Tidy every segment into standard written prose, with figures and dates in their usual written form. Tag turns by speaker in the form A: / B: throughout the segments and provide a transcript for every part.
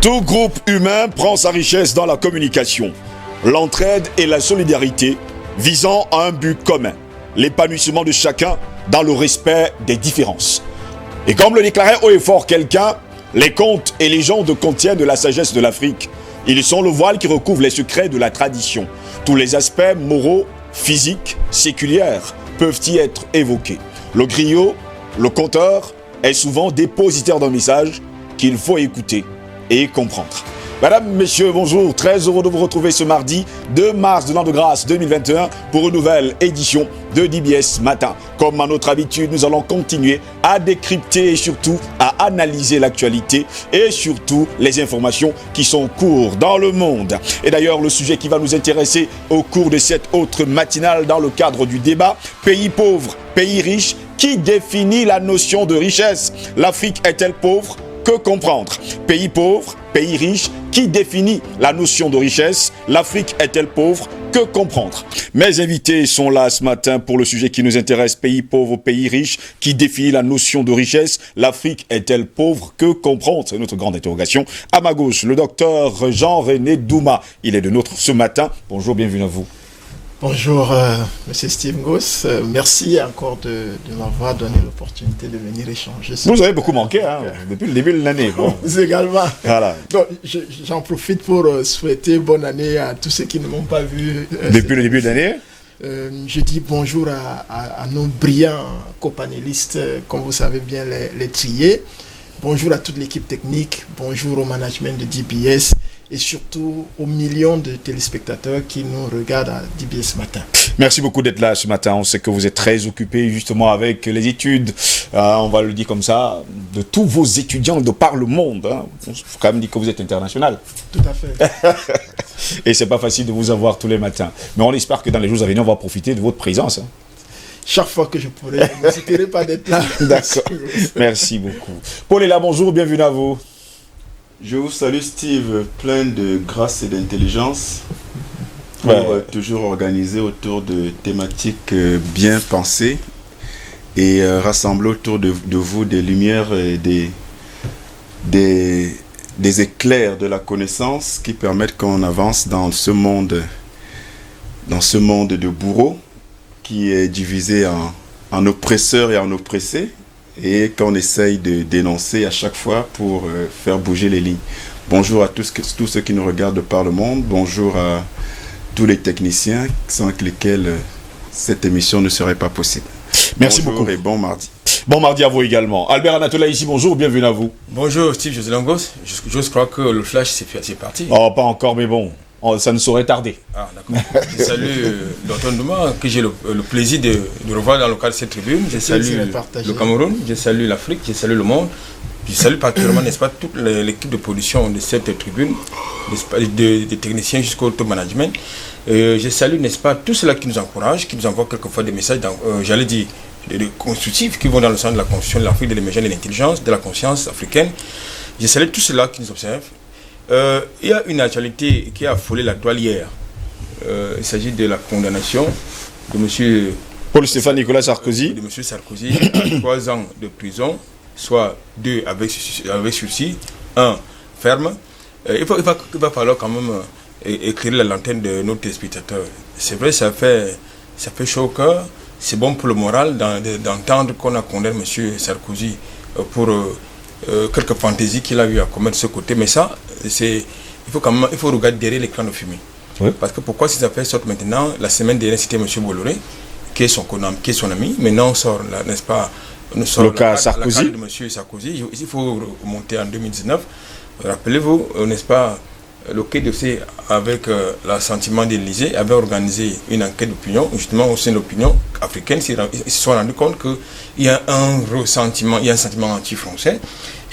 A: Tout groupe humain prend sa richesse dans la communication, l'entraide et la solidarité visant à un but commun, l'épanouissement de chacun dans le respect des différences. Et comme le déclarait haut et fort quelqu'un, les contes et légendes contiennent de la sagesse de l'Afrique. Ils sont le voile qui recouvre les secrets de la tradition. Tous les aspects moraux, physiques, séculiers peuvent y être évoqués. Le griot, le conteur, est souvent dépositaire d'un message qu'il faut écouter et comprendre. Madame, messieurs, bonjour. Très heureux de vous retrouver ce mardi 2 mars de l'an de grâce 2021 pour une nouvelle édition de DBS Matin. Comme à notre habitude, nous allons continuer à décrypter et surtout à analyser l'actualité et surtout les informations qui sont en cours dans le monde. Et d'ailleurs, le sujet qui va nous intéresser au cours de cette autre matinale dans le cadre du débat, pays pauvre, pays riche, qui définit la notion de richesse? L'Afrique est-elle pauvre? Que comprendre? Pays pauvre, pays riche, qui définit la notion de richesse? L'Afrique est-elle pauvre? Que comprendre? Mes invités sont là ce matin pour le sujet qui nous intéresse, pays pauvre, pays riche, qui définit la notion de richesse? L'Afrique est-elle pauvre? Que comprendre? C'est notre grande interrogation. À ma gauche, le docteur Jean-René Douma. Il est de nôtre ce matin. Bonjour, bienvenue à vous.
B: Bonjour, Monsieur Steve Ngoss. Merci encore de m'avoir donné l'opportunité de venir échanger.
A: Vous avez beaucoup manqué depuis le début de l'année. Bon.
B: Vous également.
A: Voilà.
B: Donc, j'en profite pour souhaiter bonne année à tous ceux qui ne m'ont pas vu.
A: Depuis le début de l'année.
B: Je dis bonjour à nos brillants copanélistes, comme vous savez bien les trier. Bonjour à toute l'équipe technique. Bonjour au management de DBS. Et surtout aux millions de téléspectateurs qui nous regardent à DBS Matin.
A: Merci beaucoup d'être là ce matin. On sait que vous êtes très occupé justement avec les études, on va le dire comme ça, de tous vos étudiants de par le monde. Il faut quand même dire que vous êtes international.
B: Tout à fait.
A: Et c'est pas facile de vous avoir tous les matins. Mais on espère que dans les jours à venir, on va profiter de votre présence.
B: Chaque fois que je pourrai, n'hésiterez pas d'être là.
A: D'accord. Merci beaucoup. Paul est là, bonjour, bienvenue à vous.
C: Je vous salue Steve, plein de grâce et d'intelligence pour toujours organiser autour de thématiques bien pensées et rassembler autour de vous des lumières et des éclairs de la connaissance qui permettent qu'on avance dans ce monde de bourreaux qui est divisé en oppresseurs et en oppressés, et qu'on essaye de dénoncer à chaque fois pour faire bouger les lignes. Bonjour à tous ceux qui nous regardent par le monde, bonjour à tous les techniciens sans lesquels cette émission ne serait pas possible.
A: Merci
C: bonjour
A: beaucoup.
C: Et bon mardi.
A: Bon mardi à vous également. Albert Anatola ici, bonjour, bienvenue à vous.
D: Bonjour Steve José Langos, je crois que le flash c'est parti.
A: Oh, pas encore, mais bon. Ça ne saurait tarder.
D: Ah, d'accord. Je salue Dr Douma, que j'ai le plaisir de revoir dans le cadre de cette tribune. Je salue le Cameroun, je salue l'Afrique, je salue le monde. Je salue particulièrement, n'est-ce pas, toute l'équipe de production de cette tribune, des techniciens jusqu'au top management. Je salue, n'est-ce pas, tous ceux-là qui nous encouragent, qui nous envoient quelquefois des messages, j'allais dire, constructifs, qui vont dans le sens de la construction de l'Afrique, de l'émergence de l'intelligence, de la conscience africaine. Je salue tous ceux-là qui nous observent. Il y a une actualité qui a affolé la toile hier. Il s'agit de la condamnation de M.
A: Paul-Stéphane Nicolas Sarkozy.
D: De M. Sarkozy à 3 ans de prison, soit 2 avec sursis, 1 ferme. Il va falloir quand même éclairer la lanterne de nos téléspectateurs. C'est vrai, ça fait chaud au cœur. C'est bon pour le moral d'entendre qu'on a condamné M. Sarkozy pour quelques fantaisies qu'il a eu à commettre de ce côté, mais ça, il faut regarder derrière l'écran de fumée. Oui. Parce que pourquoi ces affaires sortent maintenant? La semaine dernière, c'était M. Bolloré, qui est son ami, maintenant on sort, n'est-ce pas,
A: le cas Sarkozy.
D: La de M. Sarkozy, il faut remonter en 2019. Rappelez-vous, n'est-ce pas, le Quai d'Orsay, avec l'assentiment de l'Élysée, avait organisé une enquête d'opinion, justement au sein de l'opinion africaine. Ils se sont rendus compte qu'il y a un ressentiment, il y a un sentiment anti-français,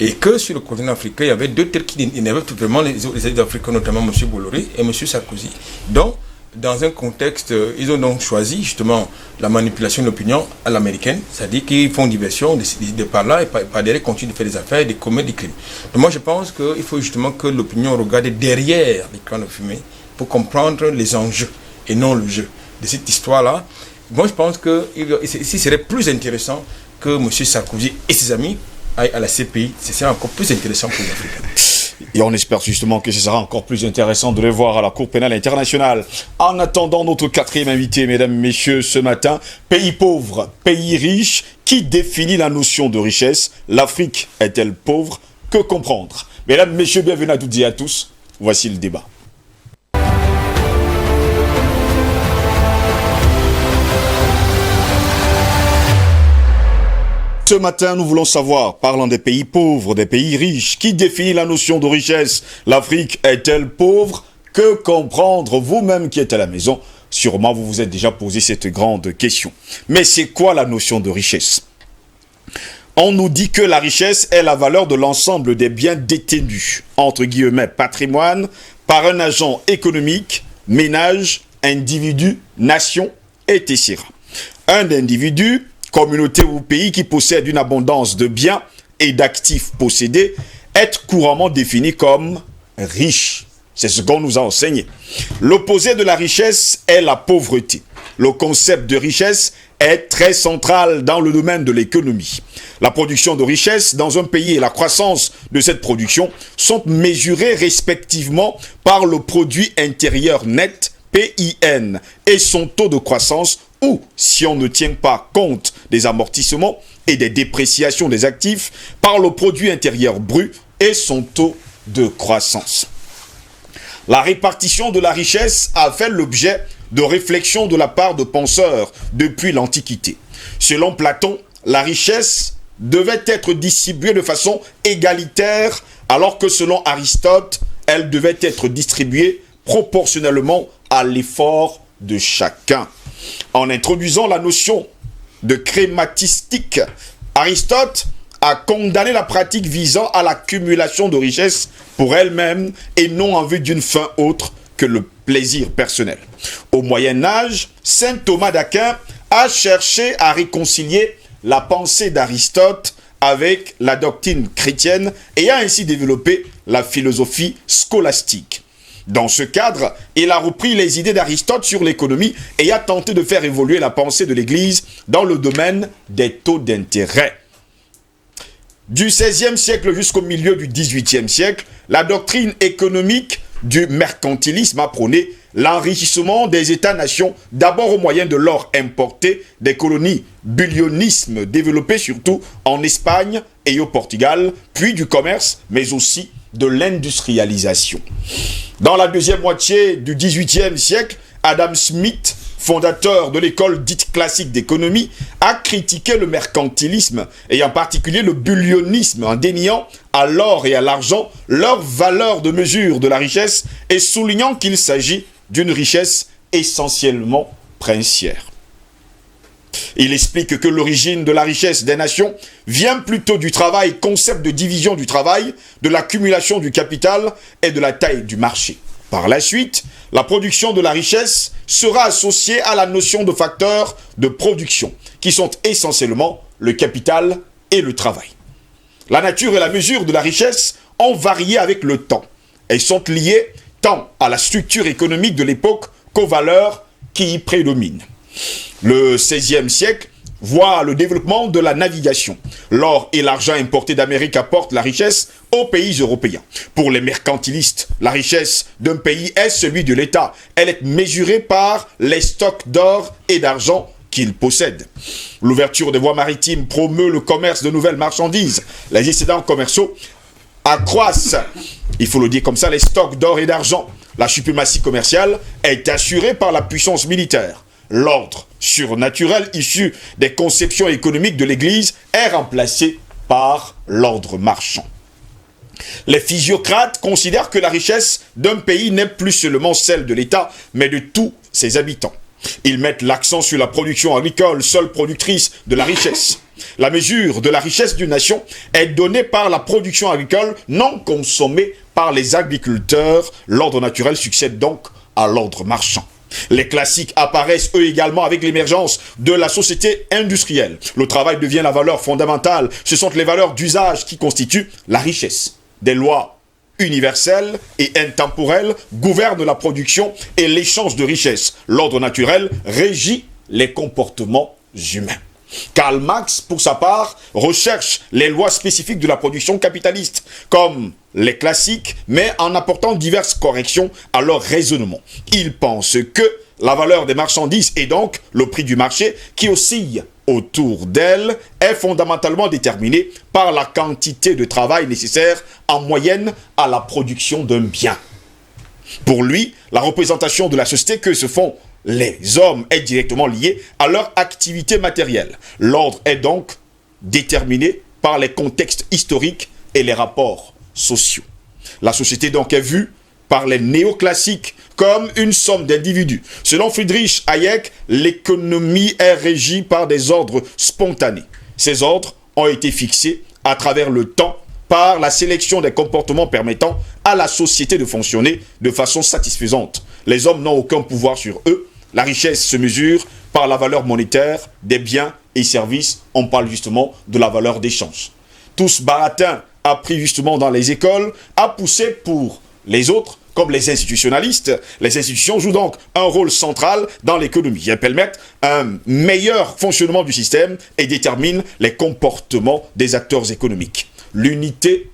D: et que sur le continent africain, il y avait 2 têtes qui énervaient vraiment les Africains, notamment M. Bolloré et M. Sarkozy. Donc, dans un contexte, ils ont donc choisi justement la manipulation de l'opinion à l'américaine, c'est-à-dire qu'ils font diversion de par là et par derrière continuent de faire des affaires et de commettre des crimes. Donc moi je pense qu'il faut justement que l'opinion regarde derrière l'écran de fumée pour comprendre les enjeux et non le jeu de cette histoire-là. Moi je pense que ce serait plus intéressant que M. Sarkozy et ses amis aillent à la CPI, ce serait encore plus intéressant pour les Africains.
A: Et on espère justement que ce sera encore plus intéressant de les voir à la Cour pénale internationale. En attendant notre quatrième invité, mesdames, messieurs, ce matin, pays pauvre, pays riche, qui définit la notion de richesse? L'Afrique est-elle pauvre? Que comprendre? Mesdames, messieurs, bienvenue à toutes et à tous. Voici le débat. Ce matin, nous voulons savoir, parlant des pays pauvres, des pays riches, qui définit la notion de richesse? L'Afrique est-elle pauvre? Que comprendre? Vous-même qui êtes à la maison, sûrement vous vous êtes déjà posé cette grande question. Mais c'est quoi la notion de richesse? On nous dit que la richesse est la valeur de l'ensemble des biens détenus, entre guillemets, patrimoine, par un agent économique, ménage, individu, nation, etc. Un individu, communauté ou pays qui possède une abondance de biens et d'actifs possédés est couramment défini comme riche. C'est ce qu'on nous a enseigné. L'opposé de la richesse est la pauvreté. Le concept de richesse est très central dans le domaine de l'économie. La production de richesse dans un pays et la croissance de cette production sont mesurées respectivement par le produit intérieur net, PIN, et son taux de croissance, ou, si on ne tient pas compte des amortissements et des dépréciations des actifs, par le produit intérieur brut et son taux de croissance. La répartition de la richesse a fait l'objet de réflexions de la part de penseurs depuis l'Antiquité. Selon Platon, la richesse devait être distribuée de façon égalitaire, alors que selon Aristote, elle devait être distribuée proportionnellement à l'effort de chacun. En introduisant la notion de crématistique, Aristote a condamné la pratique visant à l'accumulation de richesses pour elle-même et non en vue d'une fin autre que le plaisir personnel. Au Moyen-Âge, saint Thomas d'Aquin a cherché à réconcilier la pensée d'Aristote avec la doctrine chrétienne et a ainsi développé la philosophie scolastique. Dans ce cadre, il a repris les idées d'Aristote sur l'économie et a tenté de faire évoluer la pensée de l'Église dans le domaine des taux d'intérêt. Du XVIe siècle jusqu'au milieu du XVIIIe siècle, la doctrine économique du mercantilisme a prôné l'enrichissement des États-nations, d'abord au moyen de l'or importé, des colonies, bullionisme développé surtout en Espagne et au Portugal, puis du commerce, mais aussi de l'industrialisation. Dans la deuxième moitié du XVIIIe siècle, Adam Smith, fondateur de l'école dite classique d'économie, a critiqué le mercantilisme et en particulier le bullionisme en déniant à l'or et à l'argent leur valeur de mesure de la richesse et soulignant qu'il s'agit d'une richesse essentiellement princière. Il explique que l'origine de la richesse des nations vient plutôt du travail, concept de division du travail, de l'accumulation du capital et de la taille du marché. Par la suite, la production de la richesse sera associée à la notion de facteurs de production, qui sont essentiellement le capital et le travail. La nature et la mesure de la richesse ont varié avec le temps. Elles sont liées tant à la structure économique de l'époque qu'aux valeurs qui y prédominent. Le XVIe siècle voit le développement de la navigation. L'or et l'argent importés d'Amérique apportent la richesse aux pays européens. Pour les mercantilistes, la richesse d'un pays est celui de l'État. Elle est mesurée par les stocks d'or et d'argent qu'il possède. L'ouverture des voies maritimes promeut le commerce de nouvelles marchandises. Les excédents commerciaux accroissent, il faut le dire comme ça, les stocks d'or et d'argent. La suprématie commerciale est assurée par la puissance militaire. L'ordre surnaturel issu des conceptions économiques de l'Église est remplacé par l'ordre marchand. Les physiocrates considèrent que la richesse d'un pays n'est plus seulement celle de l'État, mais de tous ses habitants. Ils mettent l'accent sur la production agricole, seule productrice de la richesse. La mesure de la richesse d'une nation est donnée par la production agricole non consommée par les agriculteurs. L'ordre naturel succède donc à l'ordre marchand. Les classiques apparaissent eux également avec l'émergence de la société industrielle. Le travail devient la valeur fondamentale. Ce sont les valeurs d'usage qui constituent la richesse. Des lois universelles et intemporelles gouvernent la production et l'échange de richesses. L'ordre naturel régit les comportements humains. Karl Marx, pour sa part, recherche les lois spécifiques de la production capitaliste, comme les classiques, mais en apportant diverses corrections à leur raisonnement. Il pense que la valeur des marchandises et donc le prix du marché qui oscille autour d'elle est fondamentalement déterminé par la quantité de travail nécessaire en moyenne à la production d'un bien. Pour lui, la représentation de la société que se font les hommes est directement liée à leur activité matérielle. L'ordre est donc déterminé par les contextes historiques et les rapports sociaux. La société donc est vue par les néoclassiques comme une somme d'individus. Selon Friedrich Hayek, l'économie est régie par des ordres spontanés. Ces ordres ont été fixés à travers le temps par la sélection des comportements permettant à la société de fonctionner de façon satisfaisante. Les hommes n'ont aucun pouvoir sur eux. La richesse se mesure par la valeur monétaire des biens et services. On parle justement de la valeur d'échange. Tout ce baratin appris justement dans les écoles a poussé pour les autres, comme les institutionnalistes. Les institutions jouent donc un rôle central dans l'économie. Elles permettent un meilleur fonctionnement du système et déterminent les comportements des acteurs économiques. L'unité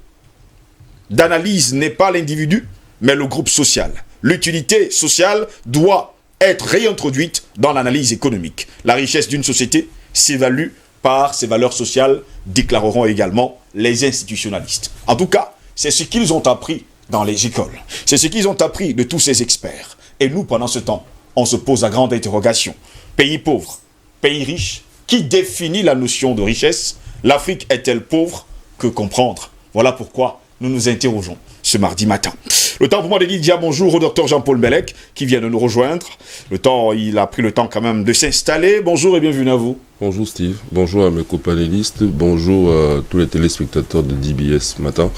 A: d'analyse n'est pas l'individu, mais le groupe social. L'utilité sociale doit être réintroduite dans l'analyse économique. La richesse d'une société s'évalue par ses valeurs sociales, déclareront également les institutionnalistes. En tout cas, c'est ce qu'ils ont appris dans les écoles. C'est ce qu'ils ont appris de tous ces experts. Et nous, pendant ce temps, on se pose la grande interrogation. Pays pauvre, pays riche, qui définit la notion de richesse? L'Afrique est-elle pauvre? Que comprendre? Voilà pourquoi nous nous interrogeons ce mardi matin. Le temps pour moi de dire bonjour au docteur Jean-Paul Mbelek qui vient de nous rejoindre. Il a pris le temps quand même de s'installer. Bonjour et bienvenue à vous.
E: Bonjour Steve, bonjour à mes copanélistes, bonjour à tous les téléspectateurs de DBS matin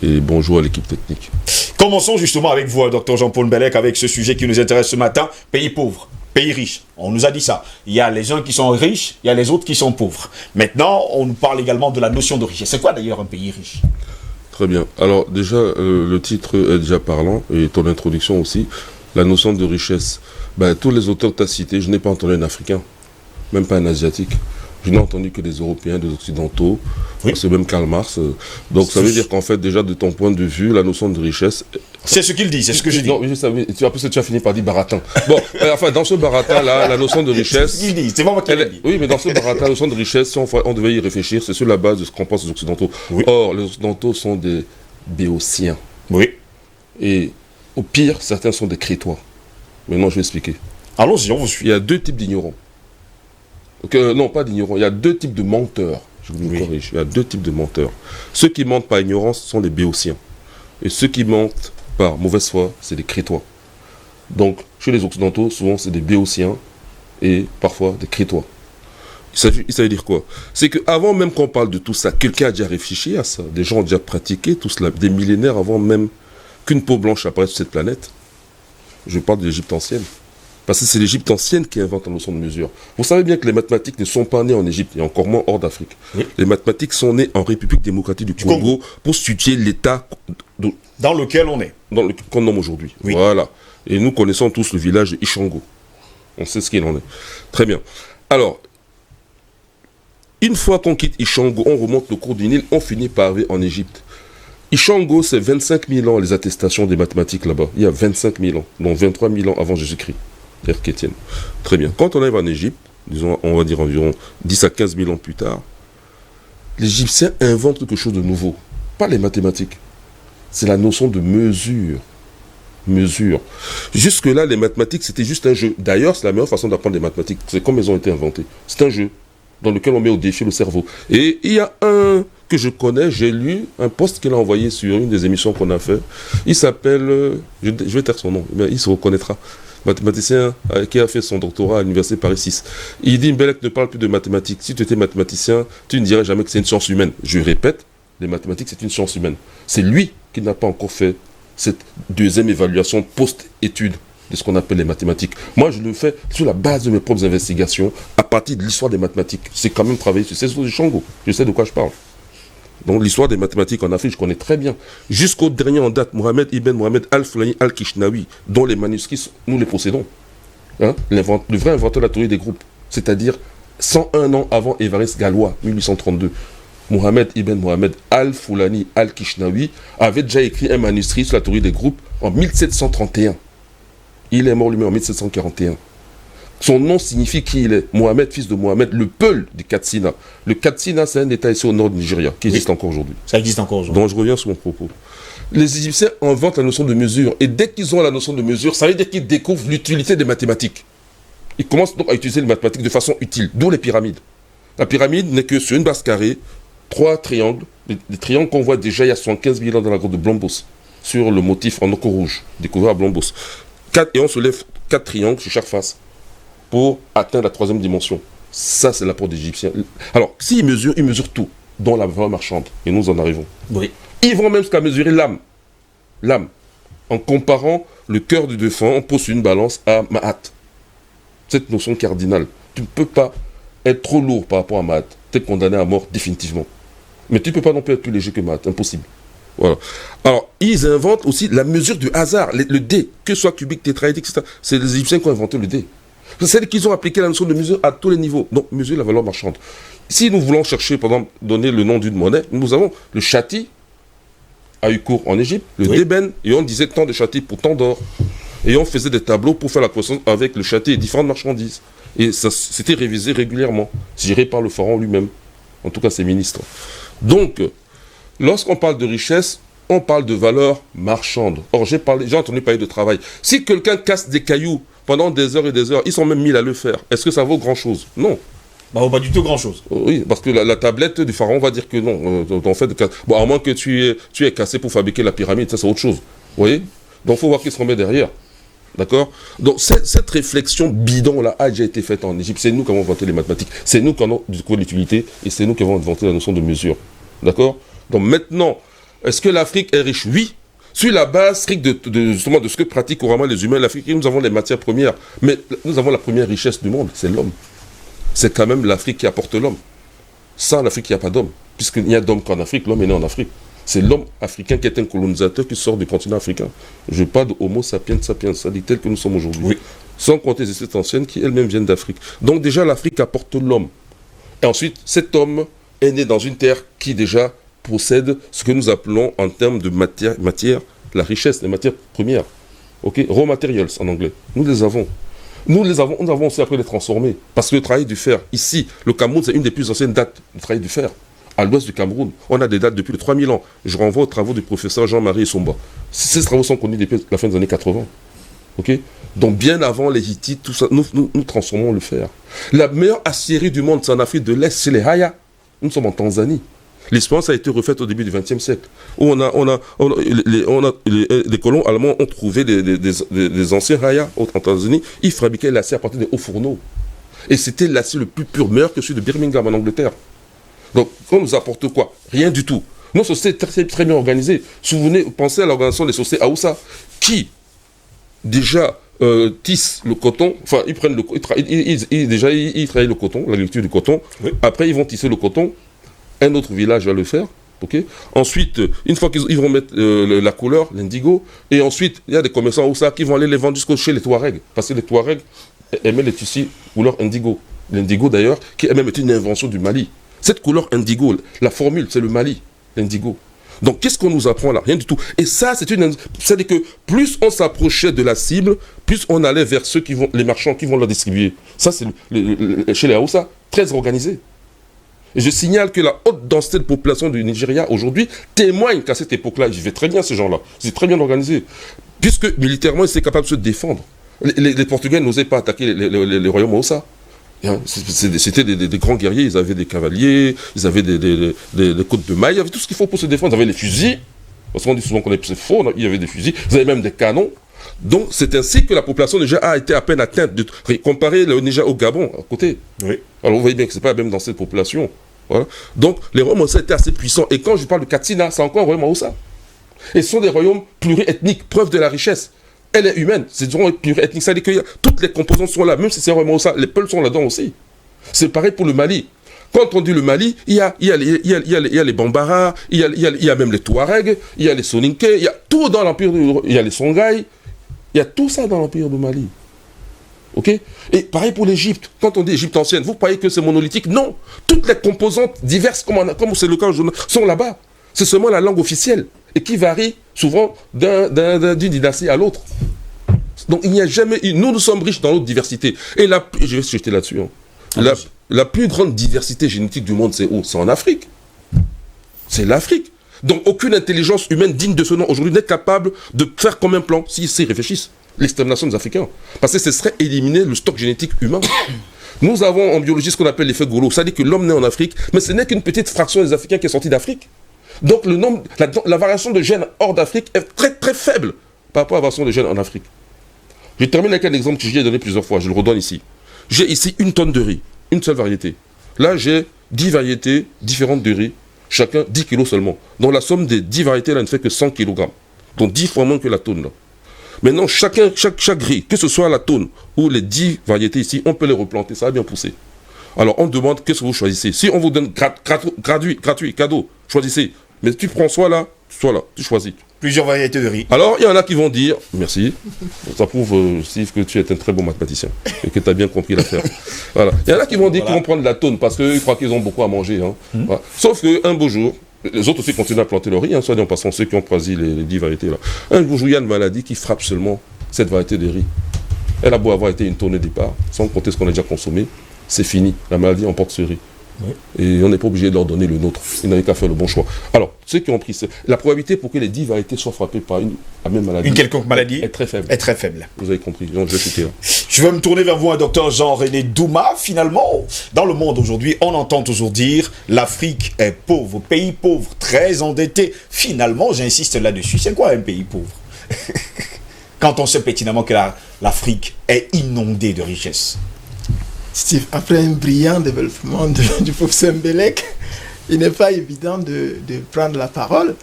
E: et bonjour à l'équipe technique.
A: Commençons justement avec vous, docteur Jean-Paul Mbelek, avec ce sujet qui nous intéresse ce matin, pays pauvre. Pays riche, on nous a dit ça. Il y a les uns qui sont riches, il y a les autres qui sont pauvres. Maintenant, on nous parle également de la notion de richesse. C'est quoi d'ailleurs un pays riche?
E: Très bien. Alors déjà, le titre est déjà parlant, et ton introduction aussi. La notion de richesse. Tous les auteurs que tu as cités, je n'ai pas entendu un Africain, même pas un Asiatique. Je n'ai entendu que des Européens, des Occidentaux, oui. C'est même Karl Marx. Donc ça veut dire qu'en fait, déjà de ton point de vue, la notion de richesse...
A: C'est ce qu'il dit, c'est ce que je dis.
E: Non, je savais, tu as fini par dire baratin. Bon, enfin, dans ce baratin-là, la notion de richesse...
A: C'est ce qu'il dit, c'est pas moi qui l'ai dit.
E: Oui, mais dans ce baratin, la notion de richesse, si on devait y réfléchir, c'est sur la base de ce qu'en pensent les Occidentaux. Oui. Or, les Occidentaux sont des béotiens.
A: Oui.
E: Et au pire, certains sont des crétois. Maintenant, je vais expliquer.
A: Allons-y, on vous suit.
E: Il y a deux types d'ignorants. Non, pas d'ignorants. Il y a deux types de menteurs. Je vous corrige. Il y a deux types de menteurs. Ceux qui mentent par ignorance sont les béotiens. Et ceux qui mentent par mauvaise foi, c'est les crétois. Donc, chez les Occidentaux, souvent, c'est des béotiens et parfois des crétois. Il s'agit dire quoi? C'est qu'avant même qu'on parle de tout ça, quelqu'un a déjà réfléchi à ça. Des gens ont déjà pratiqué tout cela, des millénaires avant même qu'une peau blanche apparaisse sur cette planète. Je parle de l'Égypte ancienne. Parce que c'est l'Égypte ancienne qui invente la notion de mesure. Vous savez bien que les mathématiques ne sont pas nées en Égypte, et encore moins hors d'Afrique. Oui. Les mathématiques sont nées en République démocratique du Congo pour situer l'état
A: dans lequel on est.
E: Qu'on nomme aujourd'hui. Oui. Voilà. Et nous connaissons tous le village de Ishango. On sait ce qu'il en est. Très bien. Alors, une fois qu'on quitte Ishango, on remonte le cours du Nil, on finit par arriver en Égypte. Ishango, c'est 25 000 ans les attestations des mathématiques là-bas. Il y a 25 000 ans, dont 23 000 ans avant Jésus-Christ. Ère chrétienne. Très bien. Quand on arrive en Égypte, disons, on va dire environ 10 à 15 000 ans plus tard, les Égyptiens inventent quelque chose de nouveau. Pas les mathématiques. C'est la notion de mesure. Mesure. Jusque-là, les mathématiques, c'était juste un jeu. D'ailleurs, c'est la meilleure façon d'apprendre les mathématiques. C'est comme elles ont été inventées. C'est un jeu dans lequel on met au défi le cerveau. Et il y a un que je connais, j'ai lu un post qu'il a envoyé sur une des émissions qu'on a fait. Il s'appelle, je vais taire son nom, mais il se reconnaîtra. Mathématicien qui a fait son doctorat à l'université Paris 6. Il dit, Mbelek ne parle plus de mathématiques. Si tu étais mathématicien, tu ne dirais jamais que c'est une science humaine. Je répète, les mathématiques, c'est une science humaine. C'est lui qui n'a pas encore fait cette deuxième évaluation post-étude de ce qu'on appelle les mathématiques. Moi, je le fais sur la base de mes propres investigations, à partir de l'histoire des mathématiques. C'est quand même travailler sur ces choses de Shango. Je sais de quoi je parle. Donc l'histoire des mathématiques en Afrique, je connais très bien. Jusqu'au dernier en date, Mohamed Ibn Mohamed Al-Fulani Al-Kishnawi, dont les manuscrits, nous les possédons. Hein? Le vrai inventeur de la théorie des groupes. C'est-à-dire 101 ans avant Évariste Galois, 1832. Mohamed Ibn Mohamed Al-Foulani Al-Kishnawi avait déjà écrit un manuscrit sur la théorie des groupes en 1731. Il est mort lui-même en 1741. Son nom signifie qui il est. Mohamed, fils de Mohamed, le Peul du Katsina. Le Katsina, c'est un état ici au nord du Nigeria, qui existe encore aujourd'hui.
F: Ça existe encore aujourd'hui.
E: Donc je reviens sur mon propos. Les Égyptiens inventent la notion de mesure. Et dès qu'ils ont la notion de mesure, ça veut dire qu'ils découvrent l'utilité des mathématiques. Ils commencent donc à utiliser les mathématiques de façon utile. D'où les pyramides. La pyramide n'est que sur une base carrée, 3 triangles. Les triangles qu'on voit déjà il y a 75 000 ans dans la grotte de Blombos, sur le motif en ochre rouge, découvert à Blombos. Et on se lève 4 triangles sur chaque face pour atteindre la 3e dimension. Ça, c'est l'apport des Égyptiens. Alors, s'ils mesurent, ils mesurent tout, dont la valeur marchande. Et nous en arrivons.
F: Oui.
E: Ils vont même jusqu'à mesurer l'âme. L'âme. En comparant le cœur du défunt, on pose une balance à Mahat. Cette notion cardinale. Tu ne peux pas être trop lourd par rapport à Mahat. Tu es condamné à mort définitivement. Mais tu ne peux pas non plus être plus léger que Mahat. Impossible. Voilà. Alors, ils inventent aussi la mesure du hasard, le dé, que ce soit cubique, tétraédrique, etc. C'est les Égyptiens qui ont inventé le dé. C'est qu'ils ont appliqué la notion de mesure à tous les niveaux. Donc, mesurer la valeur marchande. Si nous voulons chercher, par exemple, donner le nom d'une monnaie, nous avons le châti, a eu cours en Égypte, le débène, et on disait tant de châtis pour tant d'or. Et on faisait des tableaux pour faire la correspondance avec le châti et différentes marchandises. Et ça, c'était révisé régulièrement, géré par le pharaon lui-même. En tout cas, ses ministres. Donc, lorsqu'on parle de richesse, on parle de valeur marchande. Or, j'ai entendu parler de travail. Si quelqu'un casse des cailloux pendant des heures et des heures, ils sont même 1000 à le faire. Est-ce que ça vaut grand-chose? Non.
F: Bah, pas du tout grand-chose.
E: Oui, parce que la tablette du pharaon va dire que non. En fait, bon, à moins que tu aies cassé pour fabriquer la pyramide, ça c'est autre chose. Vous voyez? Donc, il faut voir qui se remet derrière. D'accord? Donc, cette réflexion bidon-là a déjà été faite en Égypte. C'est nous qui avons inventé les mathématiques. C'est nous qui avons découvert l'utilité et c'est nous qui avons inventé la notion de mesure. D'accord? Donc, maintenant, est-ce que l'Afrique est riche? Oui. Sur la base stricte justement de ce que pratiquent couramment les humains, l'Afrique, nous avons les matières premières. Mais nous avons la première richesse du monde, c'est l'homme. C'est quand même l'Afrique qui apporte l'homme. Sans l'Afrique, il n'y a pas d'homme. Puisqu'il n'y a d'homme qu'en Afrique, l'homme est né en Afrique. C'est l'homme africain qui est un colonisateur qui sort du continent africain. Je parle de Homo sapiens sapiens, ça dit tel que nous sommes aujourd'hui. Oui. Sans compter les espèces anciennes qui elles-mêmes viennent d'Afrique. Donc déjà, l'Afrique apporte l'homme. Et ensuite, cet homme est né dans une terre qui déjà possède ce que nous appelons en termes de matière, la richesse, les matières premières. Ok, raw materials en anglais. Nous les avons. Nous avons aussi appris à les transformer. Parce que le travail du fer, ici, le Cameroun, c'est une des plus anciennes dates du travail du fer. À l'ouest du Cameroun, on a des dates depuis 3000 ans. Je renvoie aux travaux du professeur Jean-Marie Somba. Ces travaux sont connus depuis la fin des années 80. Ok? Donc bien avant les Hittites, tout ça, nous transformons le fer. La meilleure aciérie du monde, c'est en Afrique de l'Est, c'est les Haya. Nous sommes en Tanzanie. L'expérience a été refaite au début du XXe siècle, où les colons allemands ont trouvé des anciens Haya en Tanzanie. Ils fabriquaient l'acier à partir des hauts fourneaux. Et c'était l'acier le plus pur, meilleur que celui de Birmingham en Angleterre. Donc, on nous apporte quoi? Rien du tout. Nos sociétés très bien organisées. Pensez à l'organisation des sociétés Aoussa, qui, déjà, tissent le coton, enfin, ils prennent ils travaillent le coton, l'agriculture du coton. Oui. Après, ils vont tisser le coton. Un autre village va le faire. Okay. Ensuite, une fois qu'ils vont mettre la couleur, l'indigo, et ensuite, il y a des commerçants Aoussa qui vont aller les vendre jusqu'au chez les Touaregs. Parce que les Touaregs aimaient les tissus couleur indigo. L'indigo, d'ailleurs, qui est même une invention du Mali. Cette couleur indigo, la formule, c'est le Mali, l'indigo. Donc, qu'est-ce qu'on nous apprend là? Rien du tout. Et ça, c'est-à-dire que plus on s'approchait de la cible, plus on allait vers les marchands qui vont la distribuer. Ça, c'est chez les Haoussa, très organisé. Et je signale que la haute densité de population du Nigeria aujourd'hui témoigne qu'à cette époque-là, ils vivaient très bien ces gens-là. C'est très bien organisé. Puisque militairement, ils étaient capables de se défendre. Les Portugais n'osaient pas attaquer les royaumes Haoussa. C'était des grands guerriers, ils avaient des cavaliers, ils avaient des côtes de mailles, ils avaient tout ce qu'il faut pour se défendre. Ils avaient les fusils, parce qu'on dit souvent qu'on c'est faux, il y avait des fusils, ils avaient même des canons. Donc c'est ainsi que la population déjà a été à peine atteinte. Comparer le Niger au Gabon, à côté. Oui. Alors vous voyez bien que ce n'est pas même dans cette population. Voilà. Donc les royaumes Haoussa étaient assez puissants. Et quand je parle de Katsina, c'est encore un royaume Haoussa. Et ce sont des royaumes pluriethniques, preuve de la richesse. Elle est humaine, c'est disons pluriethnique, c'est-à-dire que toutes les composantes sont là, même si c'est vraiment ça, les Peuls sont là-dedans aussi. C'est pareil pour le Mali. Quand on dit le Mali, il y a les Bambara, il y a même les Touaregs, il y a les Soninké, il y a tout dans l'empire, il y a les Songhai, il y a tout ça dans l'empire du Mali. Ok? Et pareil pour l'Égypte. Quand on dit Égypte ancienne, vous croyez que c'est monolithique? Non. Toutes les composantes diverses, comme c'est le cas aujourd'hui, sont là-bas. C'est seulement la langue officielle et qui varie souvent d'une dynastie à l'autre. Donc il n'y a jamais... Nous sommes riches dans notre diversité. Et je vais se jeter là-dessus. Hein. La plus grande diversité génétique du monde, c'est où? C'est en Afrique. C'est l'Afrique. Donc aucune intelligence humaine digne de ce nom aujourd'hui n'est capable de faire comme un plan, s'ils réfléchissent, l'extermination des Africains. Parce que ce serait éliminer le stock génétique humain. Nous avons en biologie ce qu'on appelle l'effet Golo. Ça dit que l'homme naît en Afrique, mais ce n'est qu'une petite fraction des Africains qui est sortie d'Afrique. Donc le nombre, la variation de gènes hors d'Afrique est très très faible par rapport à la variation de gènes en Afrique. Je termine avec un exemple que j'ai donné plusieurs fois, je le redonne ici. J'ai ici 1 tonne de riz, une seule variété. Là, j'ai 10 variétés différentes de riz, chacun 10 kg seulement. Donc la somme des 10 variétés là ne fait que 100 kg. Donc 10 fois moins que la tonne là. Maintenant, chaque riz, que ce soit la tonne ou les 10 variétés ici, on peut les replanter, ça va bien pousser. Alors on demande qu'est-ce que vous choisissez. Si on vous donne gratuit, cadeau, choisissez. Mais tu prends soit là, tu choisis.
F: Plusieurs variétés de riz.
E: Alors, il y en a qui vont dire, merci, ça prouve, Steve, que tu es un très bon mathématicien et que tu as bien compris l'affaire. Voilà. Il y en a qui vont dire qu'ils vont prendre la tonne parce qu'ils croient qu'ils ont beaucoup à manger. Hein. Voilà. Sauf qu'un beau jour, les autres aussi continuent à planter le riz, hein, soit dit en passant, ceux qui ont choisi les 10 variétés là. Un jour, il y a une maladie qui frappe seulement cette variété de riz. Elle a beau avoir été une tonne au départ, sans compter ce qu'on a déjà consommé, c'est fini. La maladie emporte ce riz. Oui. Et on n'est pas obligé de leur donner le nôtre. Ils n'avaient qu'à faire le bon choix. Alors, ceux qui ont pris la probabilité pour que les 10 variétés soient frappées par la même maladie,
F: une quelconque maladie,
E: est très faible.
F: Est très faible.
E: Vous avez compris. Donc, je vais citer là.
A: Je vais me tourner vers vous, docteur Jean-René Douma. Finalement, dans le monde aujourd'hui, on entend toujours dire l'Afrique est pauvre, pays pauvre, très endetté. Finalement, j'insiste là-dessus. C'est quoi un pays pauvre? Quand on sait pertinemment que l'Afrique est inondée de richesses.
B: Steve, après un brillant développement du professeur Mbelek, il n'est pas évident de prendre la parole.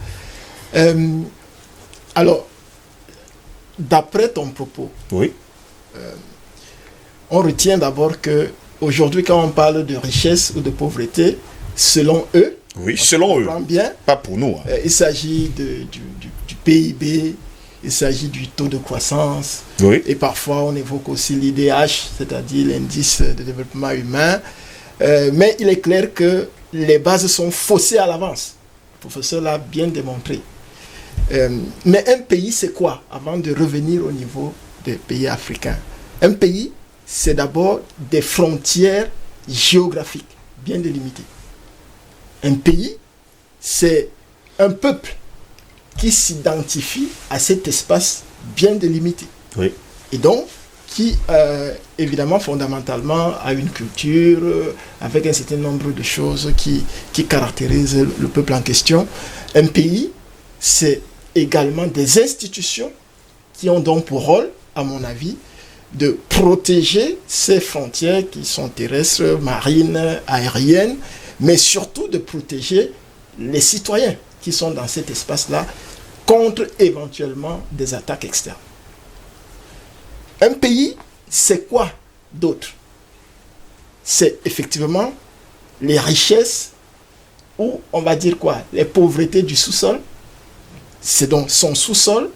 B: Alors, d'après ton propos,
A: oui.
B: On retient d'abord que aujourd'hui, quand on parle de richesse ou de pauvreté, selon eux,
A: oui, selon eux,
B: bien,
A: pas pour nous. Hein.
B: Il s'agit du PIB. Il s'agit du taux de croissance.
A: Oui. Et
B: parfois, on évoque aussi l'IDH, c'est-à-dire l'indice de développement humain. Mais il est clair que les bases sont faussées à l'avance. Le professeur l'a bien démontré. Mais un pays, c'est quoi? Avant de revenir au niveau des pays africains. Un pays, c'est d'abord des frontières géographiques bien délimitées. Un pays, c'est un peuple qui s'identifie à cet espace bien délimité.
A: Oui.
B: Et donc, qui, évidemment, fondamentalement, a une culture, avec un certain nombre de choses qui caractérisent le peuple en question. Un pays, c'est également des institutions qui ont donc pour rôle, à mon avis, de protéger ces frontières qui sont terrestres, marines, aériennes, mais surtout de protéger les citoyens qui sont dans cet espace-là contre éventuellement des attaques externes. Un pays, c'est quoi d'autre? C'est effectivement les richesses ou on va dire quoi? Les pauvretés du sous-sol. C'est donc son sous-sol,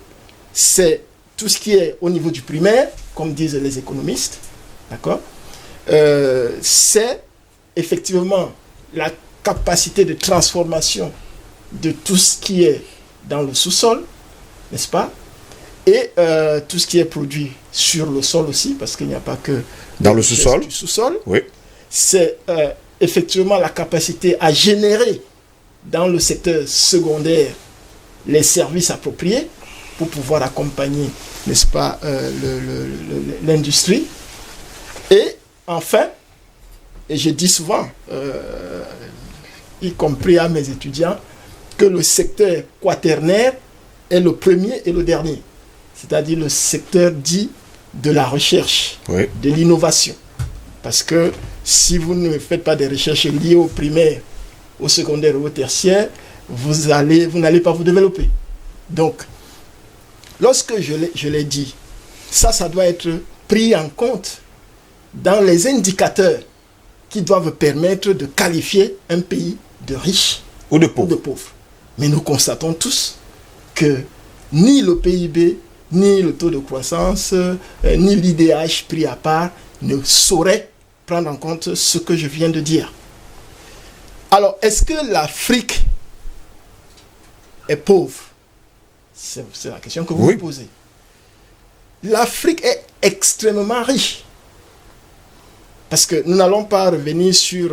B: c'est tout ce qui est au niveau du primaire, comme disent les économistes, d'accord? C'est effectivement la capacité de transformation de tout ce qui est dans le sous-sol, n'est-ce pas? Et tout ce qui est produit sur le sol aussi, parce qu'il n'y a pas que
A: dans le sous-sol.
B: Du sous-sol.
A: Oui.
B: C'est effectivement la capacité à générer dans le secteur secondaire les services appropriés pour pouvoir accompagner, n'est-ce pas, l'industrie. Et enfin, et je dis souvent, y compris à mes étudiants, que le secteur quaternaire est le premier et le dernier. C'est-à-dire le secteur dit de la recherche,
A: oui,
B: de l'innovation. Parce que si vous ne faites pas des recherches liées au primaire, au secondaire ou au tertiaire, vous n'allez pas vous développer. Donc, lorsque je l'ai dit, ça doit être pris en compte dans les indicateurs qui doivent permettre de qualifier un pays de riche
A: ou de pauvre.
B: Mais nous constatons tous que ni le PIB, ni le taux de croissance, ni l'IDH pris à part ne sauraient prendre en compte ce que je viens de dire. Alors, est-ce que l'Afrique est pauvre? C'est la question que vous vous posez. L'Afrique est extrêmement riche. Parce que nous n'allons pas revenir sur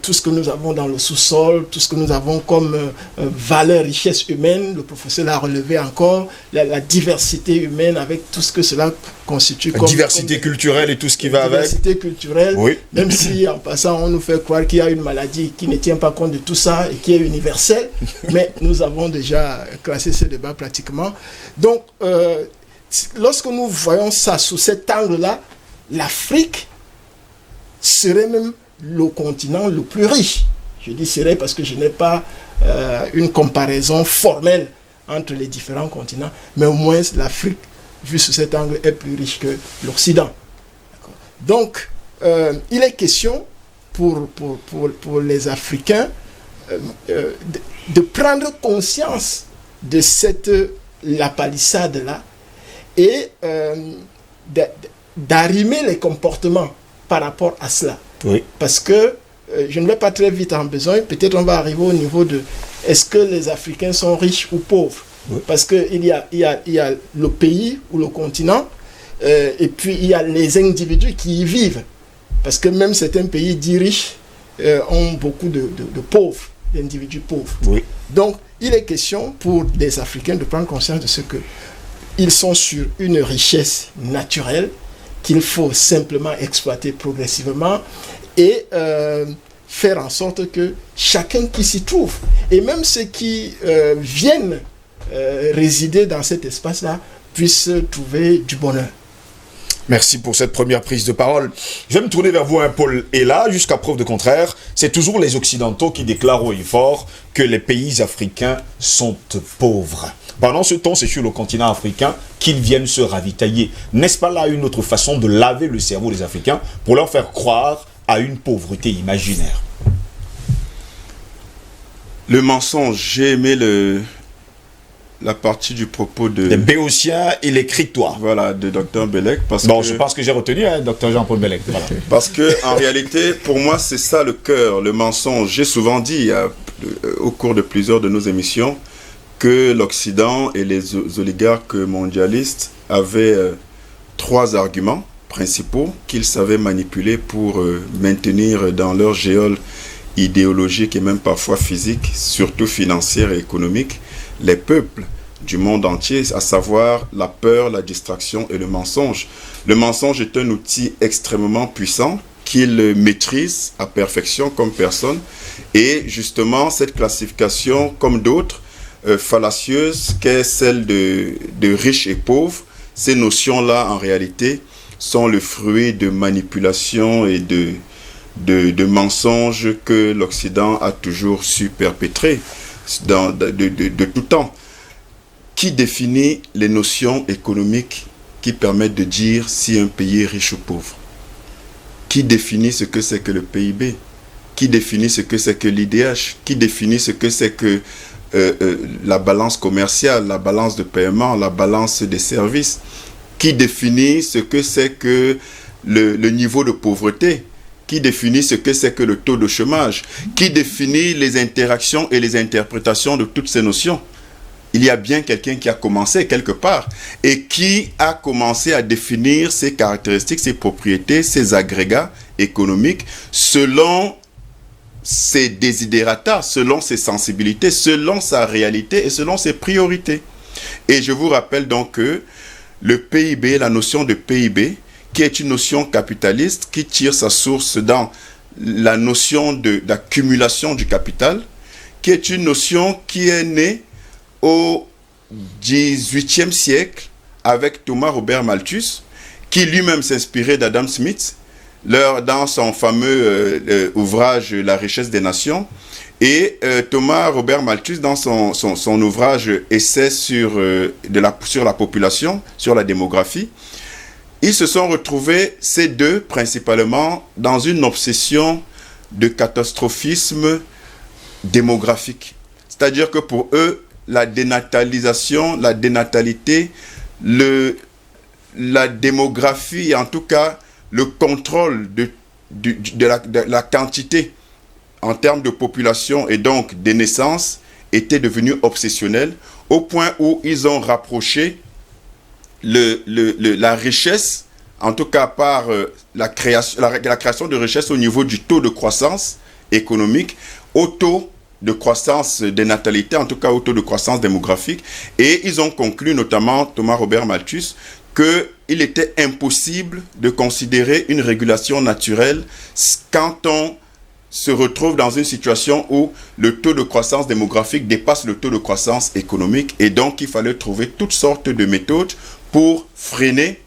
B: tout ce que nous avons dans le sous-sol, tout ce que nous avons comme valeur, richesse humaine. Le professeur l'a relevé encore, la diversité humaine avec tout ce que cela constitue.
A: La diversité culturelle et tout ce qui va avec.
B: La diversité culturelle,
A: oui.
B: Même si en passant on nous fait croire qu'il y a une maladie qui ne tient pas compte de tout ça et qui est universelle, mais nous avons déjà classé ce débat pratiquement. Donc, lorsque nous voyons ça sous cet angle-là, l'Afrique serait même le continent le plus riche. Je dis serait parce que je n'ai pas une comparaison formelle entre les différents continents, mais au moins l'Afrique, vu sous cet angle, est plus riche que l'Occident. Donc, il est question pour les Africains de prendre conscience de la palissade-là et d'arrimer les comportements par rapport à cela.
A: Oui.
B: Parce que je ne vais pas très vite en besoin. Peut-être on va arriver au niveau de est-ce que les Africains sont riches ou pauvres? Oui. Parce qu'il y a le pays ou le continent et puis il y a les individus qui y vivent. Parce que même certains pays dits riches ont beaucoup de pauvres, d'individus pauvres. Oui. Donc il est question pour les Africains de prendre conscience de ce qu'ils sont sur une richesse naturelle qu'il faut simplement exploiter progressivement et faire en sorte que chacun qui s'y trouve, et même ceux qui viennent résider dans cet espace-là, puissent trouver du bonheur.
A: Merci pour cette première prise de parole. Je vais me tourner vers vous, Paul. Et là, jusqu'à preuve de contraire, c'est toujours les Occidentaux qui déclarent haut et fort que les pays africains sont pauvres. Pendant ce temps, c'est sur le continent africain qu'ils viennent se ravitailler. N'est-ce pas là une autre façon de laver le cerveau des Africains pour leur faire croire à une pauvreté imaginaire?
C: Le mensonge, j'ai aimé la partie du propos de...
A: Les Béotiens et les Critois.
C: Voilà, de Dr Bellec.
A: Je pense que j'ai retenu, Dr Jean-Paul Bellec. Voilà.
C: Parce que en réalité, pour moi, c'est ça le cœur, le mensonge. J'ai souvent dit au cours de plusieurs de nos émissions que l'Occident et les oligarques mondialistes avaient 3 arguments principaux qu'ils savaient manipuler pour maintenir dans leur géole idéologique et même parfois physique, surtout financière et économique, les peuples du monde entier, à savoir la peur, la distraction et le mensonge. Le mensonge est un outil extrêmement puissant qu'ils maîtrisent à perfection comme personne, et justement cette classification, comme d'autres, fallacieuse qu'est celle de riches et pauvres, ces notions-là en réalité sont le fruit de manipulations et de mensonges que l'Occident a toujours su perpétrer de tout temps. Qui définit les notions économiques qui permettent de dire si un pays est riche ou pauvre? Qui définit ce que c'est que le PIB? Qui définit ce que c'est que l'IDH? Qui définit ce que c'est que la balance commerciale, la balance de paiement, la balance des services? Qui définit ce que c'est que le niveau de pauvreté? Qui définit ce que c'est que le taux de chômage? Qui définit les interactions et les interprétations de toutes ces notions? Il y a bien quelqu'un qui a commencé quelque part et qui a commencé à définir ses caractéristiques, ses propriétés, ses agrégats économiques selon ses desiderata, selon ses sensibilités, selon sa réalité et selon ses priorités. Et je vous rappelle donc que le PIB, la notion de PIB, qui est une notion capitaliste, qui tire sa source dans la notion d'accumulation du capital, qui est une notion qui est née au XVIIIe siècle avec Thomas Robert Malthus, qui lui-même s'inspirait d'Adam Smith dans son fameux ouvrage La richesse des nations. Et Thomas Robert Malthus, dans son ouvrage Essai sur la population, sur la démographie, ils se sont retrouvés, ces deux, principalement, dans une obsession de catastrophisme démographique. C'est-à-dire que pour eux, la dénatalisation, la dénatalité la démographie, en tout cas le contrôle de la quantité en termes de population et donc des naissances était devenu obsessionnel au point où ils ont rapproché la richesse, en tout cas par la création de richesse au niveau du taux de croissance économique, au taux de croissance des natalités, en tout cas au taux de croissance démographique. Et ils ont conclu, notamment Thomas Robert Malthus, qu'il était impossible de considérer une régulation naturelle quand on se retrouve dans une situation où le taux de croissance démographique dépasse le taux de croissance économique, et donc il fallait trouver toutes sortes de méthodes pour freiner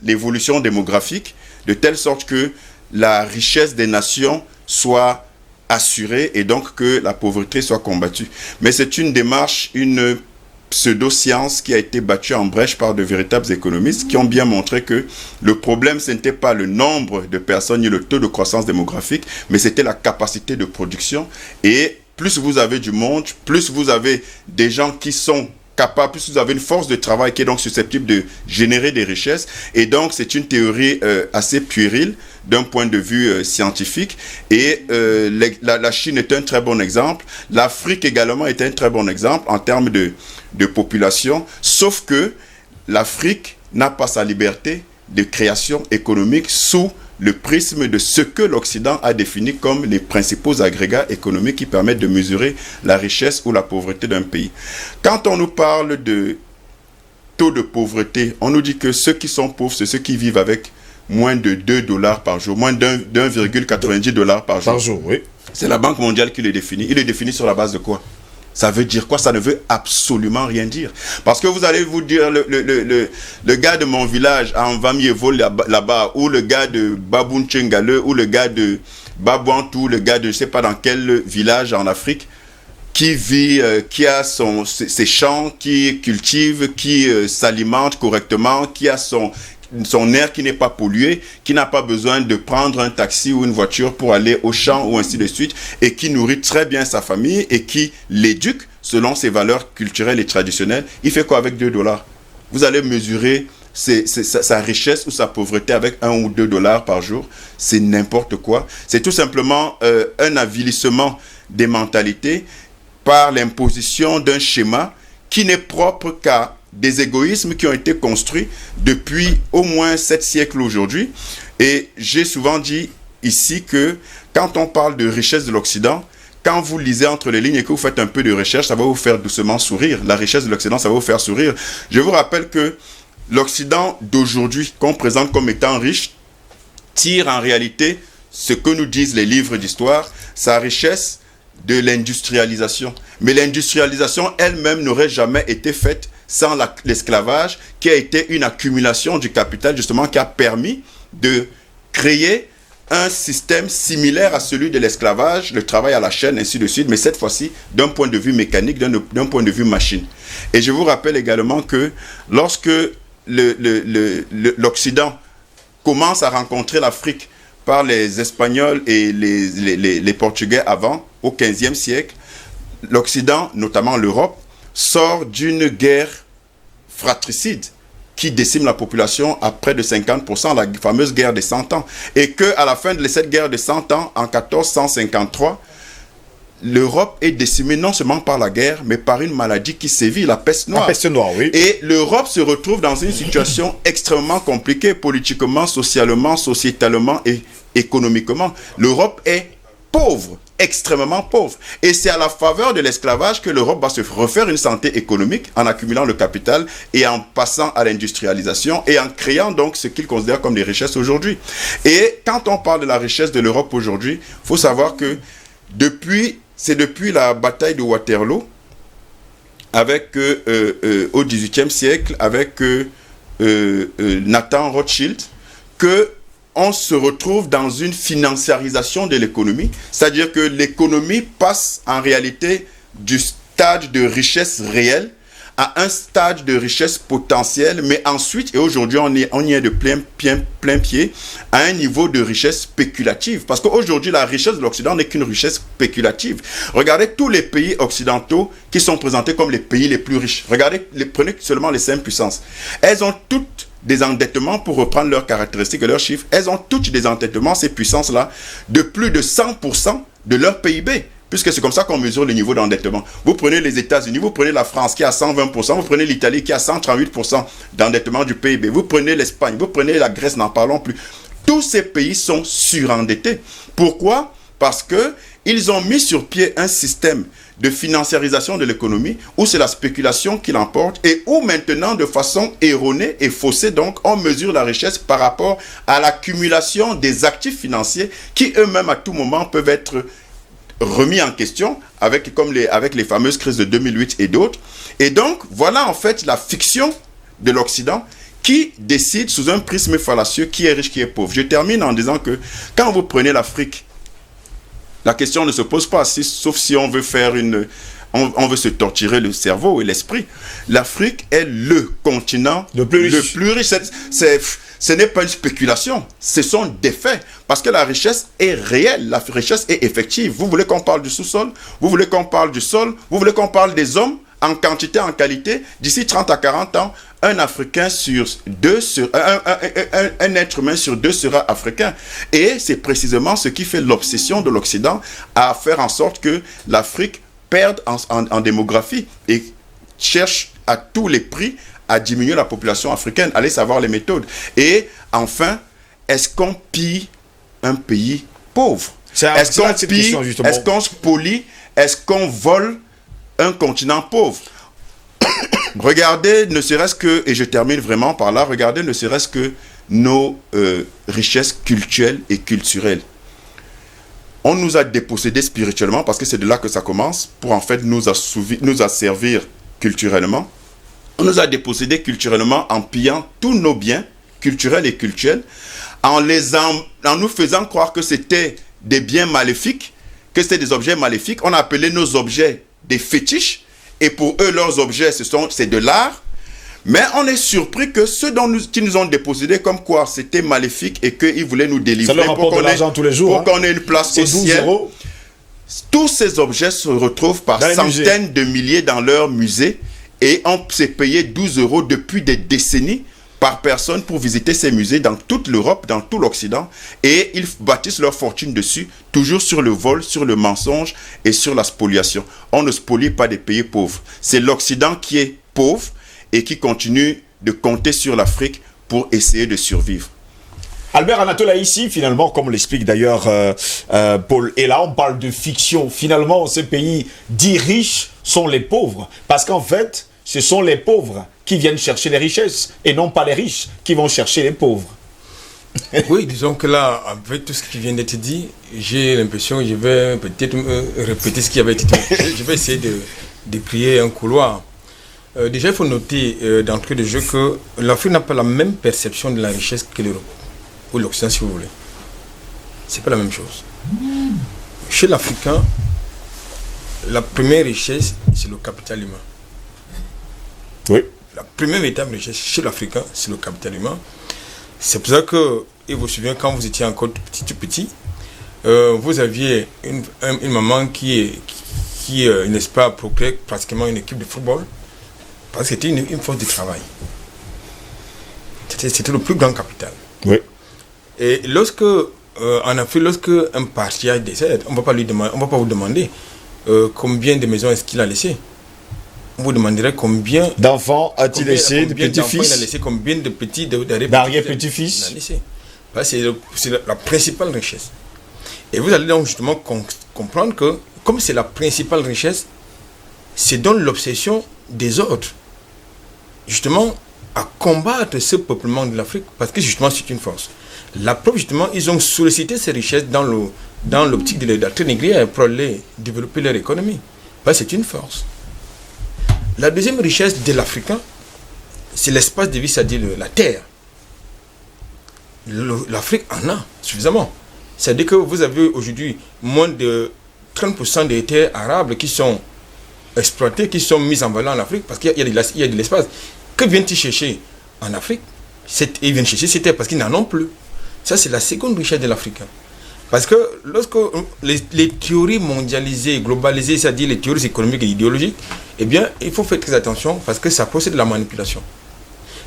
C: l'évolution démographique, de telle sorte que la richesse des nations soit assurée et donc que la pauvreté soit combattue. Mais c'est une démarche, une pseudo-science qui a été battue en brèche par de véritables économistes qui ont bien montré que le problème, ce n'était pas le nombre de personnes ni le taux de croissance démographique, mais c'était la capacité de production. Et plus vous avez du monde, plus vous avez des gens qui sont capables, plus vous avez une force de travail qui est donc susceptible de générer des richesses. Et donc, c'est une théorie assez puérile d'un point de vue scientifique. Et la Chine est un très bon exemple. L'Afrique également est un très bon exemple en termes de population. Sauf que l'Afrique n'a pas sa liberté de création économique sous le prisme de ce que l'Occident a défini comme les principaux agrégats économiques qui permettent de mesurer la richesse ou la pauvreté d'un pays. Quand on nous parle de taux de pauvreté, on nous dit que ceux qui sont pauvres, c'est ceux qui vivent avec moins de $2 par jour, moins $1,90 par jour.
F: Par jour, oui.
C: C'est la Banque mondiale qui le définit. Il le définit sur la base de quoi? Ça veut dire quoi? Ça ne veut absolument rien dire. Parce que vous allez vous dire, le gars de mon village en Vamievo là-bas, ou le gars de Babounchengale, ou le gars de Babouantou, le gars de je ne sais pas dans quel village en Afrique, qui vit, qui a ses champs, qui cultive, qui s'alimente correctement, qui a son air qui n'est pas pollué, qui n'a pas besoin de prendre un taxi ou une voiture pour aller au champ ou ainsi de suite, et qui nourrit très bien sa famille et qui l'éduque selon ses valeurs culturelles et traditionnelles. Il fait quoi avec $2? Vous allez mesurer sa richesse ou sa pauvreté avec $1 ou $2 par jour. C'est n'importe quoi. C'est tout simplement un avilissement des mentalités par l'imposition d'un schéma qui n'est propre qu'à des égoïsmes qui ont été construits depuis au moins 7 siècles aujourd'hui. Et j'ai souvent dit ici que quand on parle de richesse de l'Occident, quand vous lisez entre les lignes et que vous faites un peu de recherche, ça va vous faire doucement sourire. La richesse de l'Occident, ça va vous faire sourire. Je vous rappelle que l'Occident d'aujourd'hui, qu'on présente comme étant riche, tire en réalité ce que nous disent les livres d'histoire, sa richesse de l'industrialisation. Mais l'industrialisation elle-même n'aurait jamais été faite sans l'esclavage, qui a été une accumulation du capital, justement, qui a permis de créer un système similaire à celui de l'esclavage, le travail à la chaîne, ainsi de suite, mais cette fois-ci, d'un point de vue mécanique, d'un point de vue machine. Et je vous rappelle également que lorsque l'Occident commence à rencontrer l'Afrique par les Espagnols et les Portugais avant, au XVe siècle, l'Occident, notamment l'Europe, sort d'une guerre fratricide qui décime la population à près de 50%, la fameuse guerre des 100 ans. Et qu'à la fin de cette guerre de 100 ans, en 1453, l'Europe est décimée non seulement par la guerre, mais par une maladie qui sévit, la peste noire.
F: La peste noire, oui.
C: Et l'Europe se retrouve dans une situation extrêmement compliquée, politiquement, socialement, sociétalement et économiquement. L'Europe est pauvre, extrêmement pauvre. Et c'est à la faveur de l'esclavage que l'Europe va se refaire une santé économique en accumulant le capital et en passant à l'industrialisation et en créant donc ce qu'ils considèrent comme des richesses aujourd'hui. Et quand on parle de la richesse de l'Europe aujourd'hui, il faut savoir que c'est depuis la bataille de Waterloo, avec au XVIIIe siècle, avec Nathan Rothschild, que on se retrouve dans une financiarisation de l'économie, c'est-à-dire que l'économie passe en réalité du stade de richesse réelle à un stade de richesse potentielle, mais ensuite, et aujourd'hui on y est de plein pied, à un niveau de richesse spéculative. Parce qu'aujourd'hui, la richesse de l'Occident n'est qu'une richesse spéculative. Regardez tous les pays occidentaux qui sont présentés comme les pays les plus riches. Regardez, prenez seulement les 5 puissances. Elles ont toutes des endettements, pour reprendre leurs caractéristiques et leurs chiffres, elles ont toutes des endettements, ces puissances-là, de plus de 100% de leur PIB. Puisque c'est comme ça qu'on mesure le niveau d'endettement. Vous prenez les États-Unis, vous prenez la France qui a 120%, vous prenez l'Italie qui a 138% d'endettement du PIB, vous prenez l'Espagne, vous prenez la Grèce, n'en parlons plus. Tous ces pays sont surendettés. Pourquoi? Parce qu'ils ont mis sur pied un système de financiarisation de l'économie où c'est la spéculation qui l'emporte et où maintenant, de façon erronée et faussée, donc, on mesure la richesse par rapport à l'accumulation des actifs financiers qui eux-mêmes à tout moment peuvent être remis en question avec les fameuses crises de 2008 et d'autres. Et donc, voilà en fait la fiction de l'Occident qui décide sous un prisme fallacieux qui est riche, qui est pauvre. Je termine en disant que quand vous prenez l'Afrique, la question ne se pose pas, sauf si on veut on veut se torturer le cerveau et l'esprit. L'Afrique est le continent le plus riche. Ce n'est pas une spéculation, ce sont des faits. Parce que la richesse est réelle, la richesse est effective. Vous voulez qu'on parle du sous-sol, vous voulez qu'on parle du sol, vous voulez qu'on parle des hommes en quantité, en qualité. D'ici 30 à 40 ans, un Africain sur deux, un être humain sur deux sera africain. Et c'est précisément ce qui fait l'obsession de l'Occident à faire en sorte que l'Afrique perde en démographie et cherche à tous les prix à diminuer la population africaine. Allez savoir les méthodes. Et enfin, est-ce qu'on pille un pays pauvre? Est-ce qu'on pille, est-ce qu'on spolie, est-ce qu'on vole un continent pauvre? Regardez, ne serait-ce que, et je termine vraiment par là, regardez ne serait-ce que nos richesses culturelles et culturelles. On nous a dépossédés spirituellement, parce que c'est de là que ça commence, pour en fait nous asservir culturellement. On nous a dépossédés culturellement en pillant tous nos biens culturels et cultuels, en nous faisant croire que c'était des biens maléfiques, que c'était des objets maléfiques. On a appelé nos objets des fétiches, et pour eux, leurs objets, c'est de l'art. Mais on est surpris que ceux qui nous ont dépossédés comme quoi c'était maléfique et qu'ils voulaient nous délivrer.
F: Ça leur rapporte de l'argent tous les jours.
C: Pour qu'on ait une place au ciel. Tous ces objets se retrouvent par centaines de milliers dans leurs musées. Et on s'est payé 12 € depuis des décennies par personne pour visiter ces musées dans toute l'Europe, dans tout l'Occident. Et ils bâtissent leur fortune dessus, toujours sur le vol, sur le mensonge et sur la spoliation. On ne spolie pas des pays pauvres. C'est l'Occident qui est pauvre et qui continue de compter sur l'Afrique pour essayer de survivre.
F: Albert Anatole, ici, finalement, comme l'explique d'ailleurs Paul, et là on parle de fiction. Finalement, ces pays dits riches sont les pauvres. Parce qu'en fait, ce sont les pauvres qui viennent chercher les richesses et non pas les riches qui vont chercher les pauvres.
D: Oui, disons que là, avec tout ce qui vient d'être dit, j'ai l'impression que je vais peut-être répéter ce qui avait été dit. Je vais essayer de décrire un couloir. Déjà, il faut noter d'entrée de jeu que l'Afrique n'a pas la même perception de la richesse que l'Europe. Ou l'Occident, si vous voulez. C'est pas la même chose. Chez l'Africain, la première richesse, c'est le capital humain.
F: Oui.
D: La première véritable richesse chez l'Africain, c'est le capital humain. C'est pour ça que, et vous vous souvenez, quand vous étiez encore tout petit, vous aviez une maman qui n'est-ce pas, procréait pratiquement une équipe de football, parce que c'était une force de travail. C'était le plus grand capital.
F: Oui.
D: Et en Afrique, lorsque un patriarche décède, on ne va pas vous demander combien de maisons est-ce qu'il a laissé. On vous demanderait combien
F: d'enfants a-t-il laissé, de petits-fils,
D: il a laissé, combien de petits
F: d'arrière-petits-fils.
D: C'est la principale richesse. Et vous allez donc justement comprendre que, comme c'est la principale richesse, c'est donc l'obsession des autres, justement, à combattre ce peuplement de l'Afrique, parce que justement c'est une force. La preuve, justement, ils ont sollicité ces richesses dans l'optique de la traite négrière pour aller développer leur économie. Parce que c'est une force. La deuxième richesse de l'Africain, c'est l'espace de vie, c'est-à-dire la terre. L'Afrique en a suffisamment. C'est-à-dire que vous avez aujourd'hui moins de 30% des terres arables qui sont exploitées, qui sont mises en valeur en Afrique, parce qu'il y a de l'espace. Que viennent-ils chercher en Afrique? Ils viennent chercher ces terres parce qu'ils n'en ont plus. Ça, c'est la seconde richesse de l'Africain. Parce que lorsque les théories mondialisées, globalisées, c'est-à-dire les théories économiques et idéologiques, eh bien, il faut faire très attention parce que ça procède de la manipulation.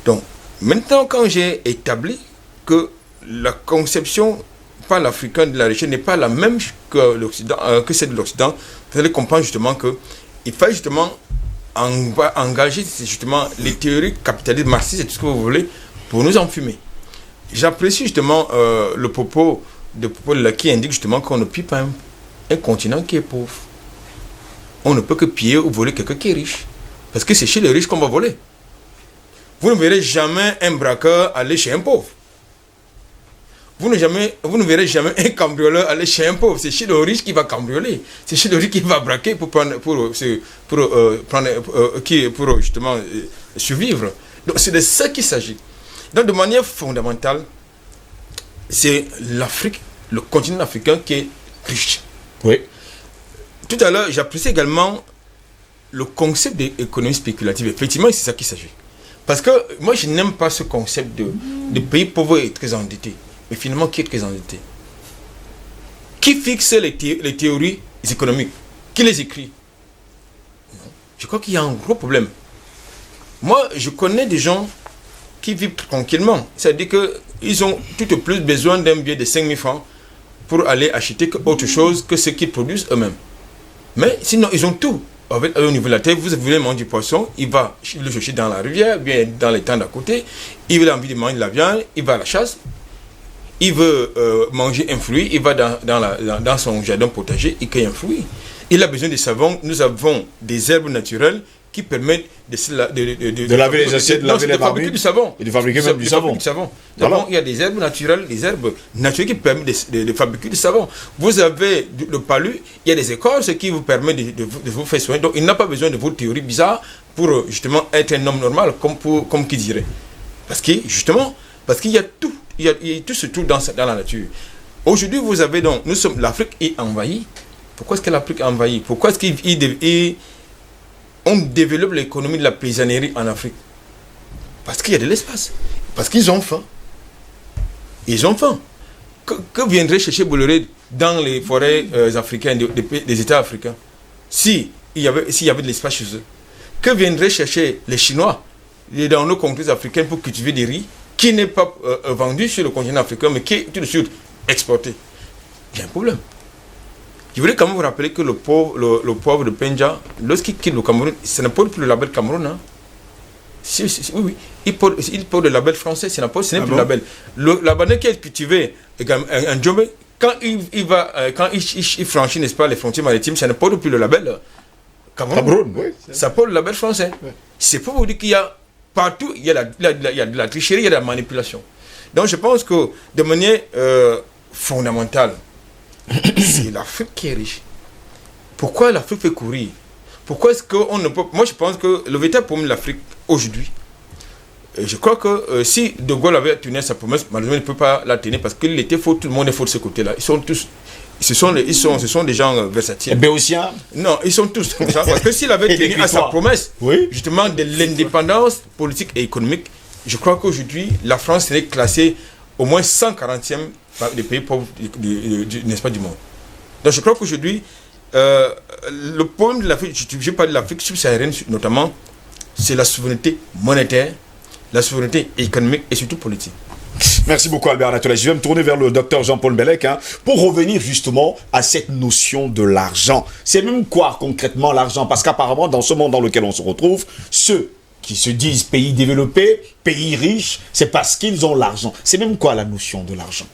D: Donc, maintenant, quand j'ai établi que la conception par l'Africain de la richesse n'est pas la même que l'Occident, que celle de l'Occident, vous allez comprendre justement qu'il faut justement engager justement les théories capitalistes, marxistes et tout ce que vous voulez pour nous enfumer. J'apprécie justement le propos de Paul qui indique justement qu'on ne pille pas un continent qui est pauvre. On ne peut que piller ou voler quelqu'un qui est riche. Parce que c'est chez les riches qu'on va voler. Vous ne verrez jamais un braqueur aller chez un pauvre. Vous ne verrez jamais un cambrioleur aller chez un pauvre. C'est chez le riche qui va cambrioler. C'est chez le riche qui va braquer pour justement survivre. Donc c'est de ça qu'il s'agit. Donc de manière fondamentale, c'est l'Afrique, le continent africain qui est riche.
F: Oui.
D: Tout à l'heure, j'apprécie également le concept d'économie spéculative. Effectivement, c'est ça qu'il s'agit. Parce que moi, je n'aime pas ce concept de pays pauvres et très endettés. Mais finalement, qui est très endetté? Qui fixe les théories économiques? Qui les écrit? Je crois qu'il y a un gros problème. Moi, je connais des gens qui vivent tranquillement. C'est-à-dire qu'ils ont tout au plus besoin d'un billet de 5 000 francs pour aller acheter autre chose que ce qu'ils produisent eux-mêmes. Mais sinon, ils ont tout. Au niveau de la terre, vous voulez manger du poisson, il va le chercher dans la rivière, bien dans les temps d'à côté. Il a envie de manger de la viande, il va à la chasse. Il veut manger un fruit, il va dans son jardin potager, il cueille un fruit. Il a besoin de savon. Nous avons des herbes naturelles qui permettent de
F: laver les assiettes, de laver les marmites,
D: fabriquer du savon.
F: Et de fabriquer même du savon.
D: Voilà. Il y a des herbes naturelles qui permettent de fabriquer du savon. Vous avez le palu, il y a des écorces qui vous permettent de vous faire soigner. Donc il n'a pas besoin de vos théories bizarres pour justement être un homme normal, comme qui dirait. Parce qu'il y a tout. Il y a tout ce tout dans la nature. Aujourd'hui, vous avez donc, l'Afrique est envahie. Pourquoi est-ce que l'Afrique est envahie? Pourquoi est-ce qu'on développe l'économie de la paysannerie en Afrique? Parce qu'il y a de l'espace. Parce qu'ils ont faim. Ils ont faim. Que viendrait chercher Bolloré dans les forêts africaines, des États africains, s'il y avait de l'espace chez eux? Que viendraient chercher les Chinois dans nos contrées africaines pour cultiver des riz qui n'est pas vendu sur le continent africain, mais qui est tout de suite exporté? Il y a un problème. Je voulais quand même vous rappeler que le pauvre de Penja, lorsqu'il quitte le Cameroun, ça ne porte plus le label Cameroun. Hein? Oui. Il porte le label français, ce n'est plus le label. La banane qui est cultivée en Djombe, quand il franchit, n'est-ce pas, les frontières maritimes, ça ne porte plus le label Cameroun. Oui, ça porte le label français. Oui. C'est pour vous dire qu'il y a partout, il y a de la tricherie, il y a de la manipulation. Donc je pense que de manière fondamentale, c'est l'Afrique qui est riche. Pourquoi l'Afrique fait courir? Pourquoi est-ce qu'on ne peut... Moi je pense que le véritable problème de l'Afrique aujourd'hui, je crois que si De Gaulle avait tenu sa promesse, malheureusement il ne peut pas la tenir parce qu'il était faux, tout le monde est faux de ce côté-là. Ils sont tous... Ce sont des gens versatiles.
F: Béotiens?
D: Non, ils sont tous comme ça. Parce que s'il avait tenu à sa promesse, justement, de l'indépendance politique et économique, je crois qu'aujourd'hui, la France serait classée au moins 140e des pays pauvres, n'est-ce pas, du monde. Donc je crois qu'aujourd'hui, le problème de l'Afrique, je parle de l'Afrique subsaharienne notamment, c'est la souveraineté monétaire, la souveraineté économique et surtout politique.
F: Merci beaucoup Albert Anatole. Je vais me tourner vers le docteur Jean-Paul Bellec pour revenir justement à cette notion de l'argent. C'est même quoi concrètement l'argent? Parce qu'apparemment dans ce monde dans lequel on se retrouve, ceux qui se disent pays développés, pays riches, c'est parce qu'ils ont l'argent. C'est même quoi la notion de l'argent?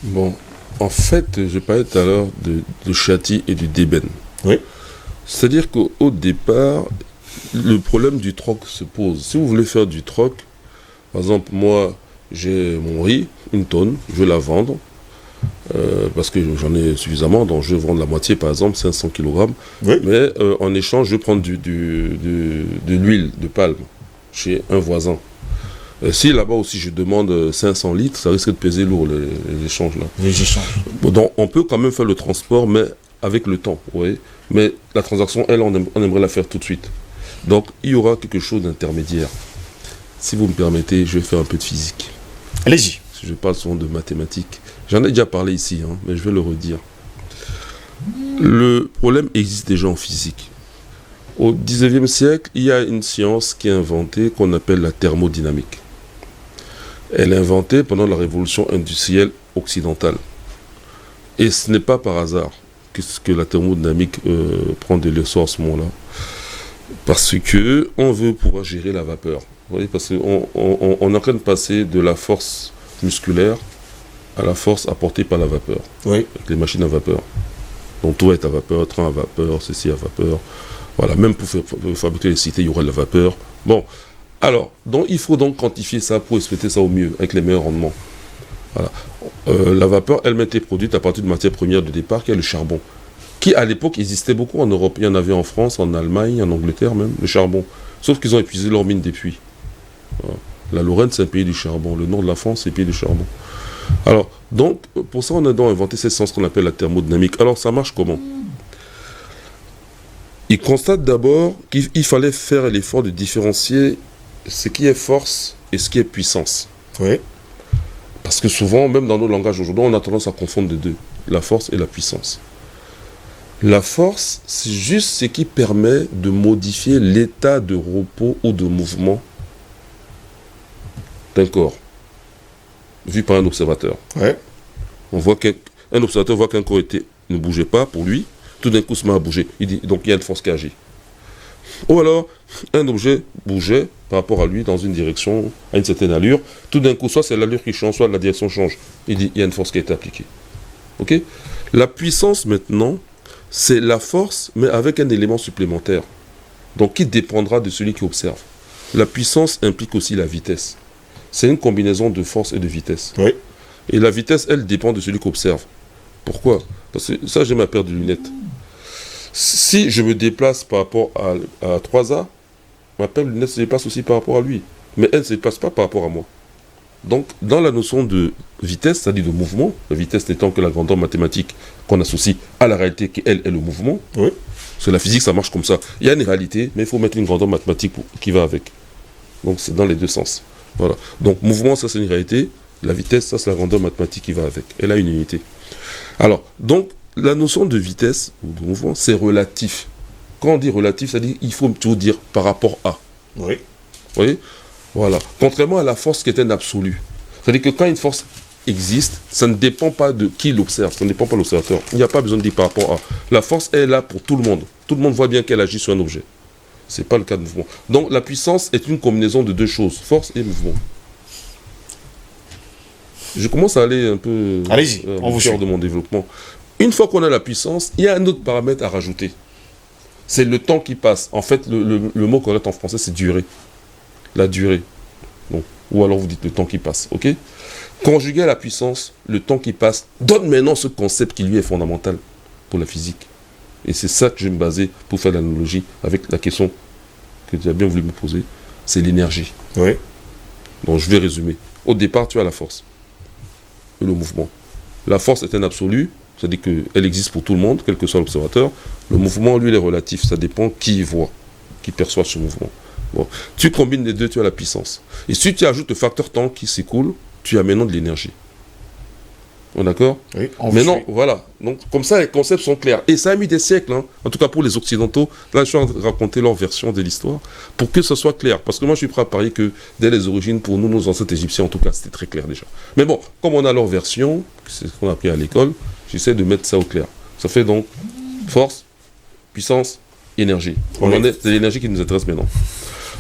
E: Bon, en fait, je parlais tout à l'heure de Chati et du Deben.
F: Oui.
E: C'est-à-dire qu'au départ, le problème du troc se pose. Si vous voulez faire du troc, par exemple, moi, j'ai mon riz, 1 tonne, je vais la vendre, parce que j'en ai suffisamment, donc je vais vendre la moitié, par exemple, 500 kg. Oui. Mais en échange, je vais prendre de l'huile de palme chez un voisin. Si là-bas aussi je demande 500 litres, ça risque de peser lourd les échanges là.
F: Les échanges.
E: Bon, donc on peut quand même faire le transport, mais avec le temps, vous voyez. Mais la transaction, elle, on aimerait la faire tout de suite. Donc, il y aura quelque chose d'intermédiaire. Si vous me permettez, je vais faire un peu de physique.
F: Allez-y.
E: Je parle souvent de mathématiques. J'en ai déjà parlé ici, hein, mais je vais le redire. Le problème existe déjà en physique. Au 19e siècle, il y a une science qui est inventée qu'on appelle la thermodynamique. Elle est inventée pendant la révolution industrielle occidentale. Et ce n'est pas par hasard que la thermodynamique prend de l'essor à ce moment-là. Parce que on veut pouvoir gérer la vapeur. Vous voyez, parce qu'on est en train de passer de la force musculaire à la force apportée par la vapeur.
F: Oui.
E: Avec les machines à vapeur. Donc tout est à vapeur, train à vapeur, ceci à vapeur. Voilà, même pour fabriquer les cités, il y aura de la vapeur. Bon, alors, donc, il faut donc quantifier ça pour exploiter ça au mieux, avec les meilleurs rendements. Voilà. La vapeur, elle été produite à partir de matière première de départ, qui est le charbon, qui à l'époque existait beaucoup en Europe. Il y en avait en France, en Allemagne, en Angleterre même, le charbon. Sauf qu'ils ont épuisé leur mine depuis. Voilà. La Lorraine, c'est un pays du charbon. Le nord de la France, c'est un pays du charbon. Alors, donc, pour ça, on a donc inventé cette science qu'on appelle la thermodynamique. Alors, ça marche comment ? Il constate d'abord qu'il fallait faire l'effort de différencier ce qui est force et ce qui est puissance.
F: Oui.
E: Parce que souvent, même dans nos langages aujourd'hui, on a tendance à confondre les deux, la force et la puissance. La force, c'est juste ce qui permet de modifier l'état de repos ou de mouvement d'un corps, vu par un observateur.
F: Ouais.
E: On voit un observateur voit qu'un corps ne bougeait pas pour lui, tout d'un coup se met à bouger. Il dit, donc il y a une force qui agit. Ou alors, un objet bougeait par rapport à lui dans une direction, à une certaine allure. Tout d'un coup, soit c'est l'allure qui change, soit la direction change. Il dit, il y a une force qui a été appliquée. Ok ? La puissance, maintenant, c'est la force, mais avec un élément supplémentaire. Donc, qui dépendra de celui qui observe. La puissance implique aussi la vitesse. C'est une combinaison de force et de vitesse.
F: Oui. Et
E: la vitesse, elle, dépend de celui qui observe. Pourquoi ? Parce que ça, j'ai ma paire de lunettes. Si je me déplace par rapport à 3A, ma paire de lunettes se déplace aussi par rapport à lui. Mais elle ne se déplace pas par rapport à moi. Donc, dans la notion de vitesse, c'est-à-dire de mouvement, la vitesse n'étant que la grandeur mathématique qu'on associe à la réalité qui, elle, est le mouvement.
F: Oui.
E: Parce que la physique, ça marche comme ça. Il y a une réalité, mais il faut mettre une grandeur mathématique qui va avec. Donc, c'est dans les deux sens. Voilà. Donc, mouvement, ça, c'est une réalité. La vitesse, ça, c'est la grandeur mathématique qui va avec. Elle a une unité. Alors, donc, la notion de vitesse ou de mouvement, c'est relatif. Quand on dit relatif, c'est-à-dire qu'il faut toujours dire par rapport à.
F: Oui.
E: Vous voyez ? Voilà. Contrairement à la force qui est un absolu. C'est-à-dire que quand une force existe, ça ne dépend pas de qui l'observe, ça ne dépend pas de l'observateur. Il n'y a pas besoin de dire par rapport à. La force est là pour tout le monde. Tout le monde voit bien qu'elle agit sur un objet. Ce n'est pas le cas de mouvement. Donc la puissance est une combinaison de deux choses, force et mouvement. Je commence à aller un peu au cœur de mon développement. Une fois qu'on a la puissance, il y a un autre paramètre à rajouter. C'est le temps qui passe. En fait, le mot correct en français, c'est durée. La durée. Bon. Ou alors vous dites le temps qui passe. Ok ? Conjugué à la puissance, le temps qui passe donne maintenant ce concept qui lui est fondamental pour la physique. Et c'est ça que je vais me baser pour faire l'analogie avec la question que tu as bien voulu me poser. C'est l'énergie.
F: Oui.
E: Donc je vais résumer. Au départ, tu as la force. Et le mouvement. La force est un absolu. C'est-à-dire qu'elle existe pour tout le monde, quel que soit l'observateur. Le mouvement, lui, il est relatif. Ça dépend qui voit, qui perçoit ce mouvement. Bon. Tu combines les deux, tu as la puissance. Et si tu ajoutes le facteur temps qui s'écoule, tu as maintenant de l'énergie. D'accord ?
F: Oui.
E: Maintenant, voilà. Donc, comme ça, les concepts sont clairs. Et ça a mis des siècles, hein. En tout cas pour les Occidentaux. Là, je suis en train de raconter leur version de l'histoire pour que ce soit clair. Parce que moi, je suis prêt à parier que dès les origines, pour nous, nos ancêtres égyptiens, en tout cas, c'était très clair déjà. Mais bon, comme on a leur version, c'est ce qu'on a appris à l'école, j'essaie de mettre ça au clair. Ça fait donc force, puissance, énergie. C'est l'énergie qui nous intéresse maintenant.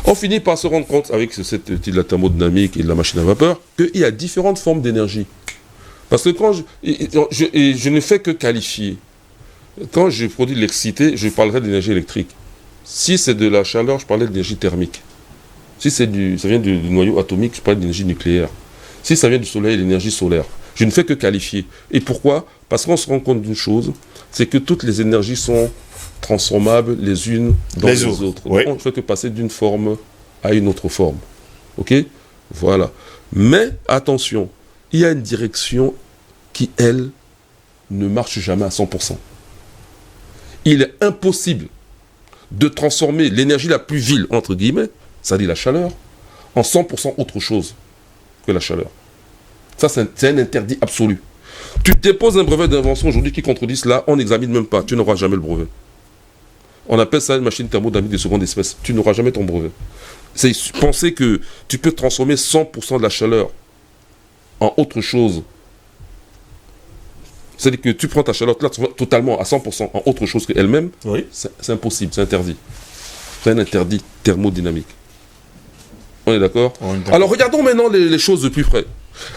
E: On finit par se rendre compte, avec cette outil de la thermodynamique et de la machine à vapeur, qu'il y a différentes formes d'énergie. Parce que quand je ne fais que qualifier. Quand je produis de l'électricité, je parlerai d'énergie électrique. Si c'est de la chaleur, je parlerai d'énergie thermique. Si ça vient du noyau atomique, je parle d'énergie nucléaire. Si ça vient du soleil, l'énergie solaire. Je ne fais que qualifier. Et pourquoi ? Parce qu'on se rend compte d'une chose, c'est que toutes les énergies sont transformables les unes dans les autres.
F: Oui.
E: On ne fait que passer d'une forme à une autre forme. Ok ? Voilà. Mais attention, il y a une direction qui, elle, ne marche jamais à 100%. il est impossible de transformer l'énergie la plus vile, entre guillemets, c'est-à-dire la chaleur, en 100% autre chose que la chaleur. Ça, c'est un interdit absolu. Tu déposes un brevet d'invention aujourd'hui qui contredit cela, on n'examine même pas, tu n'auras jamais le brevet. On appelle ça une machine thermodynamique de seconde espèce, tu n'auras jamais ton brevet. C'est penser que tu peux transformer 100% de la chaleur en autre chose. C'est-à-dire que tu prends ta chaleur là, totalement à 100% en autre chose qu'elle-même, oui. C'est impossible, c'est interdit. C'est un interdit thermodynamique. On est d'accord? Alors regardons maintenant les choses de plus près.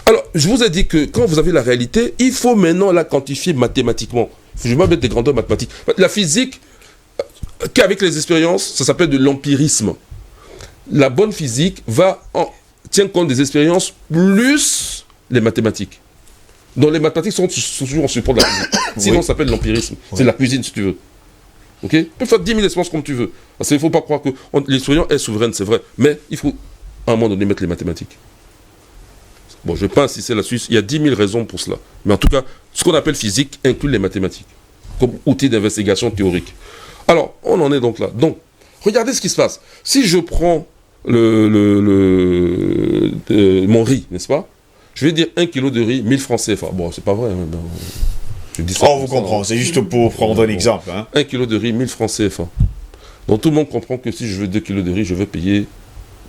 E: Alors, je vous ai dit que quand vous avez la réalité, il faut maintenant la quantifier mathématiquement. Je vais mettre des grandeurs mathématiques. La physique, qu'avec les expériences, ça s'appelle de l'empirisme. La bonne physique tient compte des expériences plus les mathématiques. Donc les mathématiques sont toujours en support de la physique. Sinon, ça s'appelle l'empirisme. C'est la cuisine, si tu veux. Ok? Tu peux faire 10 000 expériences comme tu veux. Parce qu'il ne faut pas croire que l'expérience est souveraine, c'est vrai. Mais il faut, à un moment donné, mettre les mathématiques. Bon, je ne vais pas insister là-dessus. Il y a 10 000 raisons pour cela. Mais en tout cas, ce qu'on appelle physique inclut les mathématiques comme outil d'investigation théorique. Alors, on en est donc là. Donc, regardez ce qui se passe. Si je prends mon riz, n'est-ce pas? Je vais dire 1 kg de riz, 1000 francs CFA. Bon, c'est pas vrai. Hein, je dis ça.
F: On vous comprend, c'est juste pour prendre un exemple. Hein.
E: 1 kg de riz, 1000 francs CFA. Donc tout le monde comprend que si je veux 2 kg de riz, je vais payer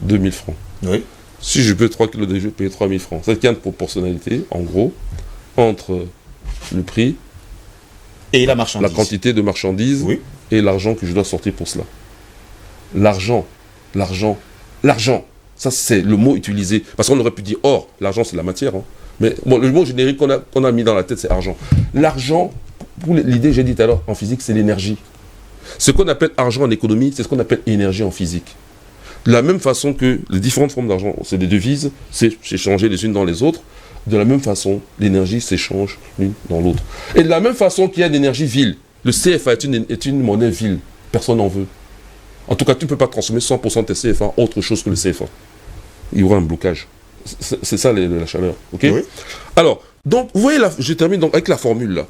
E: 2000 francs. Oui. Si je veux 3 kg de riz, je vais payer 3000 francs. C'est qu'il y a une proportionnalité, en gros, entre le prix
F: et la marchandise.
E: La quantité de marchandises et l'argent que je dois sortir pour cela. L'argent. Ça, c'est le mot utilisé. Parce qu'on aurait pu dire or, l'argent, c'est la matière. Hein. Mais bon, le mot générique qu'on a mis dans la tête, c'est argent. L'argent, pour l'idée, j'ai dit tout à l'heure, en physique, c'est l'énergie. Ce qu'on appelle argent en économie, c'est ce qu'on appelle énergie en physique. De la même façon que les différentes formes d'argent, c'est des devises, c'est échangé les unes dans les autres. De la même façon, l'énergie s'échange l'une dans l'autre. Et de la même façon qu'il y a d'énergie vile, le CFA est une monnaie vile. Personne n'en veut. En tout cas, tu ne peux pas transformer 100% de tes CFA en autre chose que le CFA. Il y aura un blocage. C'est ça la chaleur. Okay? Oui. Alors, donc, vous voyez, je termine donc avec la formule là.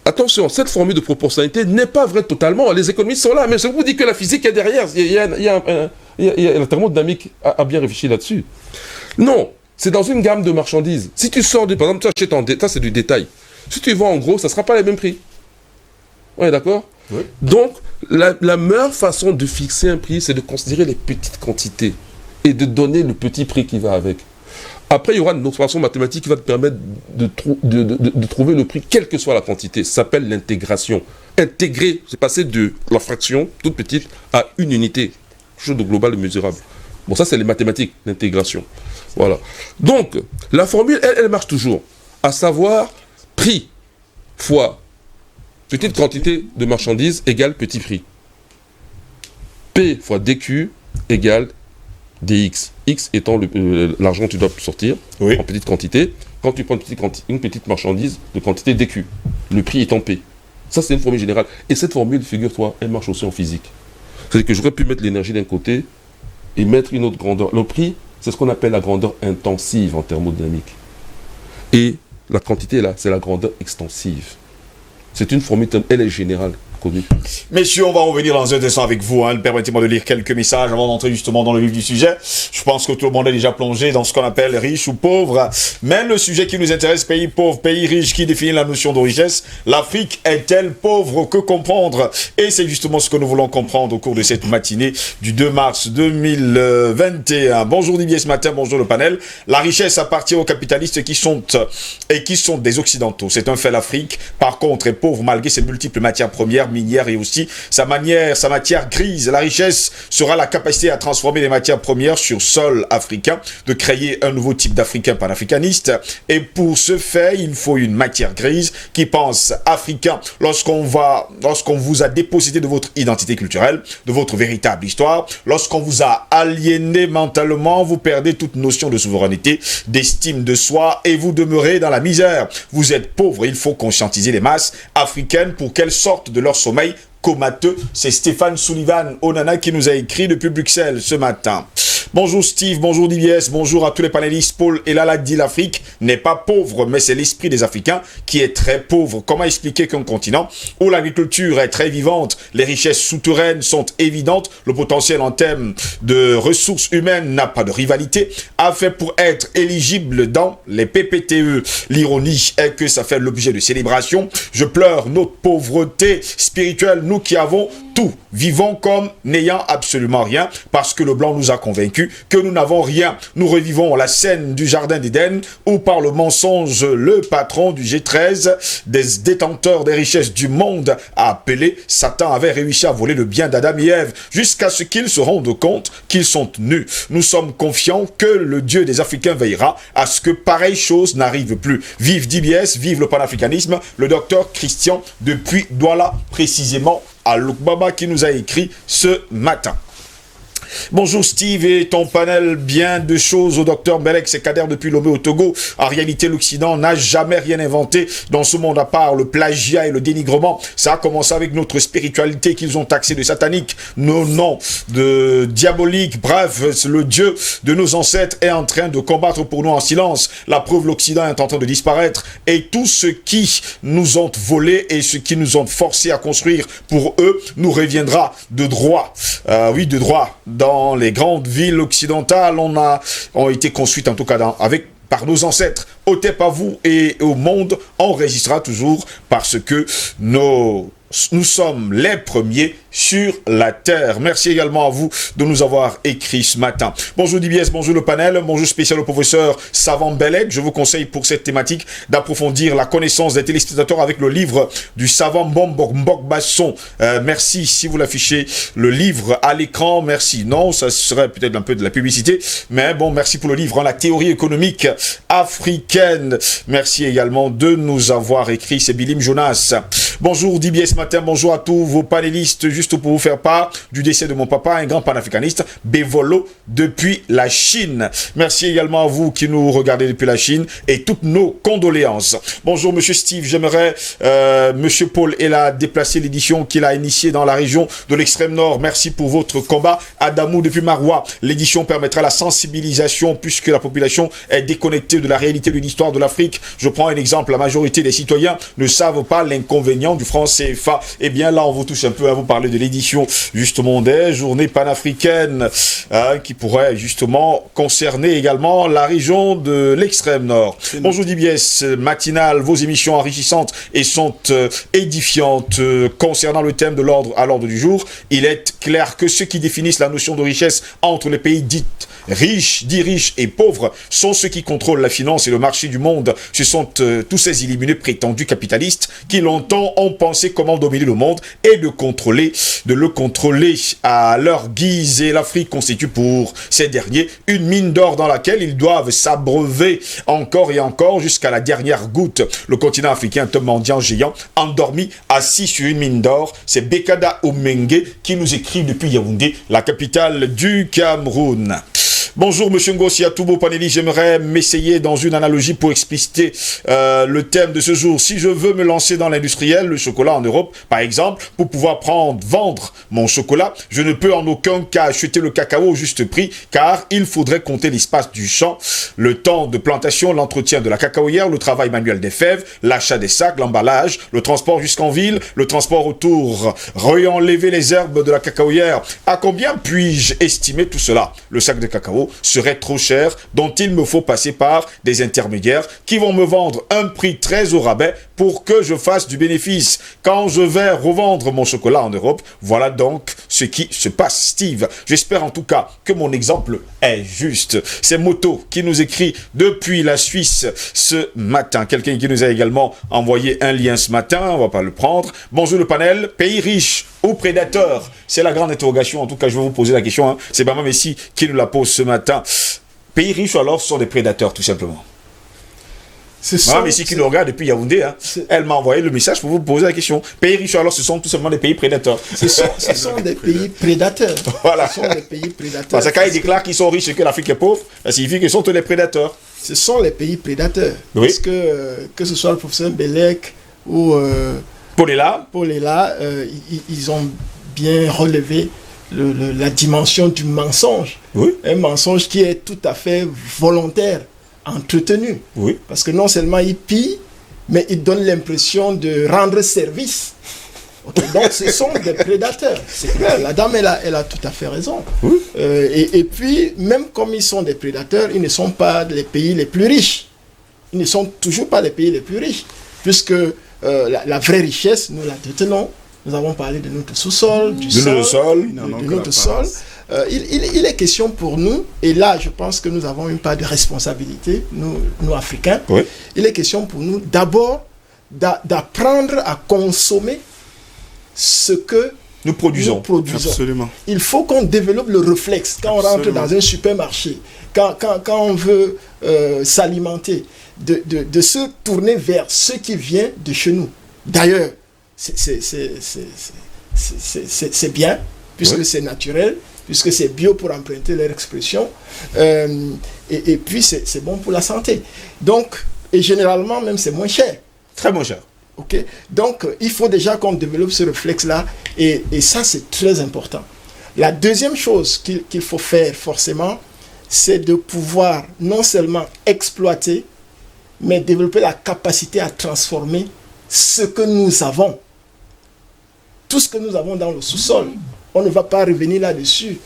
E: Attention, cette formule de proportionnalité n'est pas vraie totalement. Les économistes sont là, mais je vous dis que la physique est derrière. Il y a la thermodynamique a bien réfléchi là-dessus. Non, c'est dans une gamme de marchandises. Si tu sors, par exemple, tu achètes ça c'est du détail. Si tu vends en gros, ça ne sera pas les mêmes prix. On est d'accord? Oui. Donc, la meilleure façon de fixer un prix, c'est de considérer les petites quantités et de donner le petit prix qui va avec. Après, il y aura une autre façon mathématique qui va te permettre de trouver le prix, quelle que soit la quantité. Ça s'appelle l'intégration. Intégrer, c'est passer de la fraction, toute petite, à une unité. Quelque chose de global et mesurable. Bon, ça, c'est les mathématiques, l'intégration. Voilà. Donc, la formule, elle marche toujours. À savoir, prix fois petite quantité de marchandises égale petit prix. P fois DQ égale DX. X étant l'argent que tu dois sortir en petite quantité. Quand tu prends une petite marchandise de quantité DQ, le prix est en P. Ça, c'est une formule générale. Et cette formule, figure-toi, elle marche aussi en physique. C'est-à-dire que j'aurais pu mettre l'énergie d'un côté et mettre une autre grandeur. Le prix, c'est ce qu'on appelle la grandeur intensive en thermodynamique. Et la quantité, là, c'est la grandeur extensive. C'est une formule, elle est générale.
F: Messieurs, on va revenir dans un instant avec vous. Hein. Permettez-moi de lire quelques messages avant d'entrer justement dans le vif du sujet. Je pense que tout le monde est déjà plongé dans ce qu'on appelle riche ou pauvre. Mais le sujet qui nous intéresse, pays pauvre, pays riche, qui définit la notion de richesse. L'Afrique est-elle pauvre? Que comprendre? Et c'est justement ce que nous voulons comprendre au cours de cette matinée du 2 mars 2021. Bonjour Didier ce matin, bonjour le panel. La richesse appartient aux capitalistes qui sont des Occidentaux. C'est un fait, l'Afrique, par contre, est pauvre malgré ses multiples matières premières, minière et aussi sa matière grise. La richesse sera la capacité à transformer les matières premières sur sol africain, de créer un nouveau type d'Africain panafricaniste. Et pour ce fait, il faut une matière grise qui pense africain. Lorsqu'on vous a dépossédé de votre identité culturelle, de votre véritable histoire, lorsqu'on vous a aliéné mentalement, vous perdez toute notion de souveraineté, d'estime de soi et vous demeurez dans la misère. Vous êtes pauvre, il faut conscientiser les masses africaines pour qu'elles sortent de leur sommeil comateux. C'est Stéphane Sullivan Onana qui nous a écrit depuis Bruxelles ce matin. Bonjour Steve, bonjour DBS, bonjour à tous les panélistes. Paul Elala dit l'Afrique n'est pas pauvre, mais c'est l'esprit des Africains qui est très pauvre. Comment expliquer qu'un continent où l'agriculture est très vivante, les richesses souterraines sont évidentes, le potentiel en termes de ressources humaines n'a pas de rivalité, a fait pour être éligible dans les PPTE. L'ironie est que ça fait l'objet de célébration. Je pleure notre pauvreté spirituelle, nous qui avons tout. Vivons comme n'ayant absolument rien, parce que le blanc nous a convaincus que nous n'avons rien. Nous revivons la scène du jardin d'Éden, où par le mensonge, le patron du G13, des détenteurs des richesses du monde, a appelé, Satan avait réussi à voler le bien d'Adam et Ève, jusqu'à ce qu'ils se rendent compte qu'ils sont nus. Nous sommes confiants que le Dieu des Africains veillera à ce que pareille chose n'arrive plus. Vive DBS, vive le panafricanisme, le docteur Christian depuis Douala, précisément à Lukbaba, qui nous a écrit ce matin. Bonjour Steve et ton panel, bien de choses au docteur Belek, c'est Kader depuis Lomé au Togo. En réalité, l'Occident n'a jamais rien inventé dans ce monde à part le plagiat et le dénigrement. Ça a commencé avec notre spiritualité qu'ils ont taxé de satanique, nos noms de diabolique. Bref, le Dieu de nos ancêtres est en train de combattre pour nous en silence. La preuve, l'Occident est en train de disparaître et tout ce qui nous ont volé et ce qui nous ont forcé à construire pour eux nous reviendra de droit. Oui, de droit. Dans les grandes villes occidentales, ont été construites en tout cas par nos ancêtres. Au TEP à vous et au monde, on résistera toujours parce que nous sommes les premiers sur la terre. Merci également à vous de nous avoir écrit ce matin. Bonjour DBS, bonjour le panel, bonjour spécial au professeur Savant Belek. Je vous conseille pour cette thématique d'approfondir la connaissance des téléspectateurs avec le livre du savant Mbok Basson. Merci si vous l'affichez le livre à l'écran. Merci. Non, ça serait peut-être un peu de la publicité, mais bon, merci pour le livre, La théorie économique africaine. Merci également de nous avoir écrit. C'est Bilim Jonas. Bonjour DBS matin, bonjour à tous vos panélistes. Juste pour vous faire part du décès de mon papa, un grand panafricaniste, Bévolo, depuis la Chine. Merci également à vous qui nous regardez depuis la Chine et toutes nos condoléances. Bonjour Monsieur Steve, j'aimerais Monsieur Paul Ella déplacer l'édition qu'il a initiée dans la région de l'extrême nord. Merci pour votre combat. Adamou depuis Marois. L'édition permettra la sensibilisation puisque la population est déconnectée de la réalité de l'histoire de l'Afrique. Je prends un exemple, la majorité des citoyens ne savent pas l'inconvénient du franc CFA. Eh bien là, on vous touche un peu à vous parler de l'édition justement des journées panafricaines qui pourrait justement concerner également la région de l'extrême nord. Bonjour DBS, matinale, vos émissions enrichissantes et sont édifiantes concernant le thème de l'ordre du jour. Il est clair que ceux qui définissent la notion de richesse entre les pays dits riches et pauvres sont ceux qui contrôlent la finance et le marché du monde. Ce sont tous ces illuminés prétendus capitalistes qui longtemps ont pensé comment dominer le monde et de le contrôler à leur guise. Et l'Afrique constitue pour ces derniers une mine d'or dans laquelle ils doivent s'abreuver encore et encore jusqu'à la dernière goutte. Le continent africain est un mendiant géant endormi, assis sur une mine d'or. C'est Bekada Omenge qui nous écrit depuis Yaoundé, la capitale du Cameroun. Bonjour Monsieur Ngossi, à tous vos panélistes, j'aimerais m'essayer dans une analogie pour expliciter le thème de ce jour. Si je veux me lancer dans l'industriel, le chocolat en Europe, par exemple, pour pouvoir vendre mon chocolat, je ne peux en aucun cas acheter le cacao au juste prix, car il faudrait compter l'espace du champ, le temps de plantation, l'entretien de la cacaoyère, le travail manuel des fèves, l'achat des sacs, l'emballage, le transport jusqu'en ville, le transport autour, réenlever les herbes de la cacaoyère. À combien puis-je estimer tout cela? Le sac de cacao serait trop cher, dont il me faut passer par des intermédiaires qui vont me vendre un prix très au rabais pour que je fasse du bénéfice. Quand je vais revendre mon chocolat en Europe, voilà donc ce qui se passe. Steve, j'espère en tout cas que mon exemple est juste. C'est Moto qui nous écrit depuis la Suisse ce matin. Quelqu'un qui nous a également envoyé un lien ce matin, on va pas le prendre. Bonjour le panel, pays riche ou prédateur? C'est la grande interrogation, en tout cas je vais vous poser la question, hein. C'est Bama Messi qui nous la pose ce matin. Pays riches ou alors ce sont des prédateurs tout simplement? Bama Messi qui nous regarde depuis Yaoundé, hein. Elle m'a envoyé le message pour vous poser la question. Pays riches ou alors ce sont tout simplement des pays prédateurs?
B: Ce sont des pays prédateurs.
F: Voilà.
B: Ce sont des pays prédateurs.
F: Parce que quand ils déclarent qu'ils sont riches et que l'Afrique est pauvre, ça signifie qu'ils sont tous les prédateurs.
B: Ce sont les pays prédateurs.
F: Oui.
B: Parce que ce soit le professeur Belek ou
F: Paul Ella,
B: ils ont bien relevé la dimension du mensonge.
F: Oui.
B: Un mensonge qui est tout à fait volontaire, entretenu.
F: Oui.
B: Parce que non seulement il pille, mais il donne l'impression de rendre service. Okay, donc ce sont des prédateurs. C'est clair, la dame elle a tout à fait raison.
F: Oui.
B: Et puis, même comme ils sont des prédateurs, ils ne sont pas les pays les plus riches. Ils ne sont toujours pas les pays les plus riches. Puisque la vraie richesse, nous la détenons. Nous avons parlé de notre sous-sol, de notre sol. Il est question pour nous, et là je pense que nous avons une part de responsabilité, nous Africains.
F: Oui.
B: Il est question pour nous d'abord d'apprendre à consommer ce que
F: nous produisons.
C: Absolument.
B: Il faut qu'on développe le réflexe quand on rentre dans un supermarché, quand on veut s'alimenter, de se tourner vers ce qui vient de chez nous. D'ailleurs, c'est bien, puisque c'est naturel, puisque c'est bio pour emprunter leur expression, et puis c'est bon pour la santé. Donc, et généralement même c'est moins cher.
F: Très moins cher.
B: Okay? Donc, il faut déjà qu'on développe ce réflexe-là, et ça, c'est très important. La deuxième chose qu'il faut faire, forcément, c'est de pouvoir non seulement exploiter, mais développer la capacité à transformer ce que nous avons. Tout ce que nous avons dans le sous-sol, on ne va pas revenir là-dessus.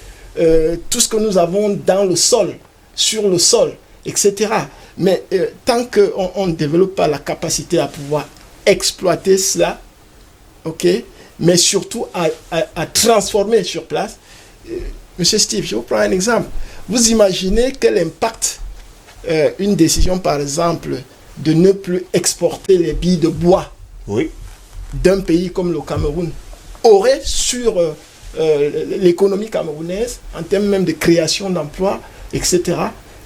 B: Tout ce que nous avons dans le sol, sur le sol, etc. Mais tant qu'on ne développe pas la capacité à pouvoir exploiter cela, ok, mais surtout à transformer sur place. Monsieur Steve, je vous prends un exemple. Vous imaginez quel impact une décision, par exemple, de ne plus exporter les billes de bois d'un pays comme le Cameroun aurait sur l'économie camerounaise, en termes même de création d'emplois, etc.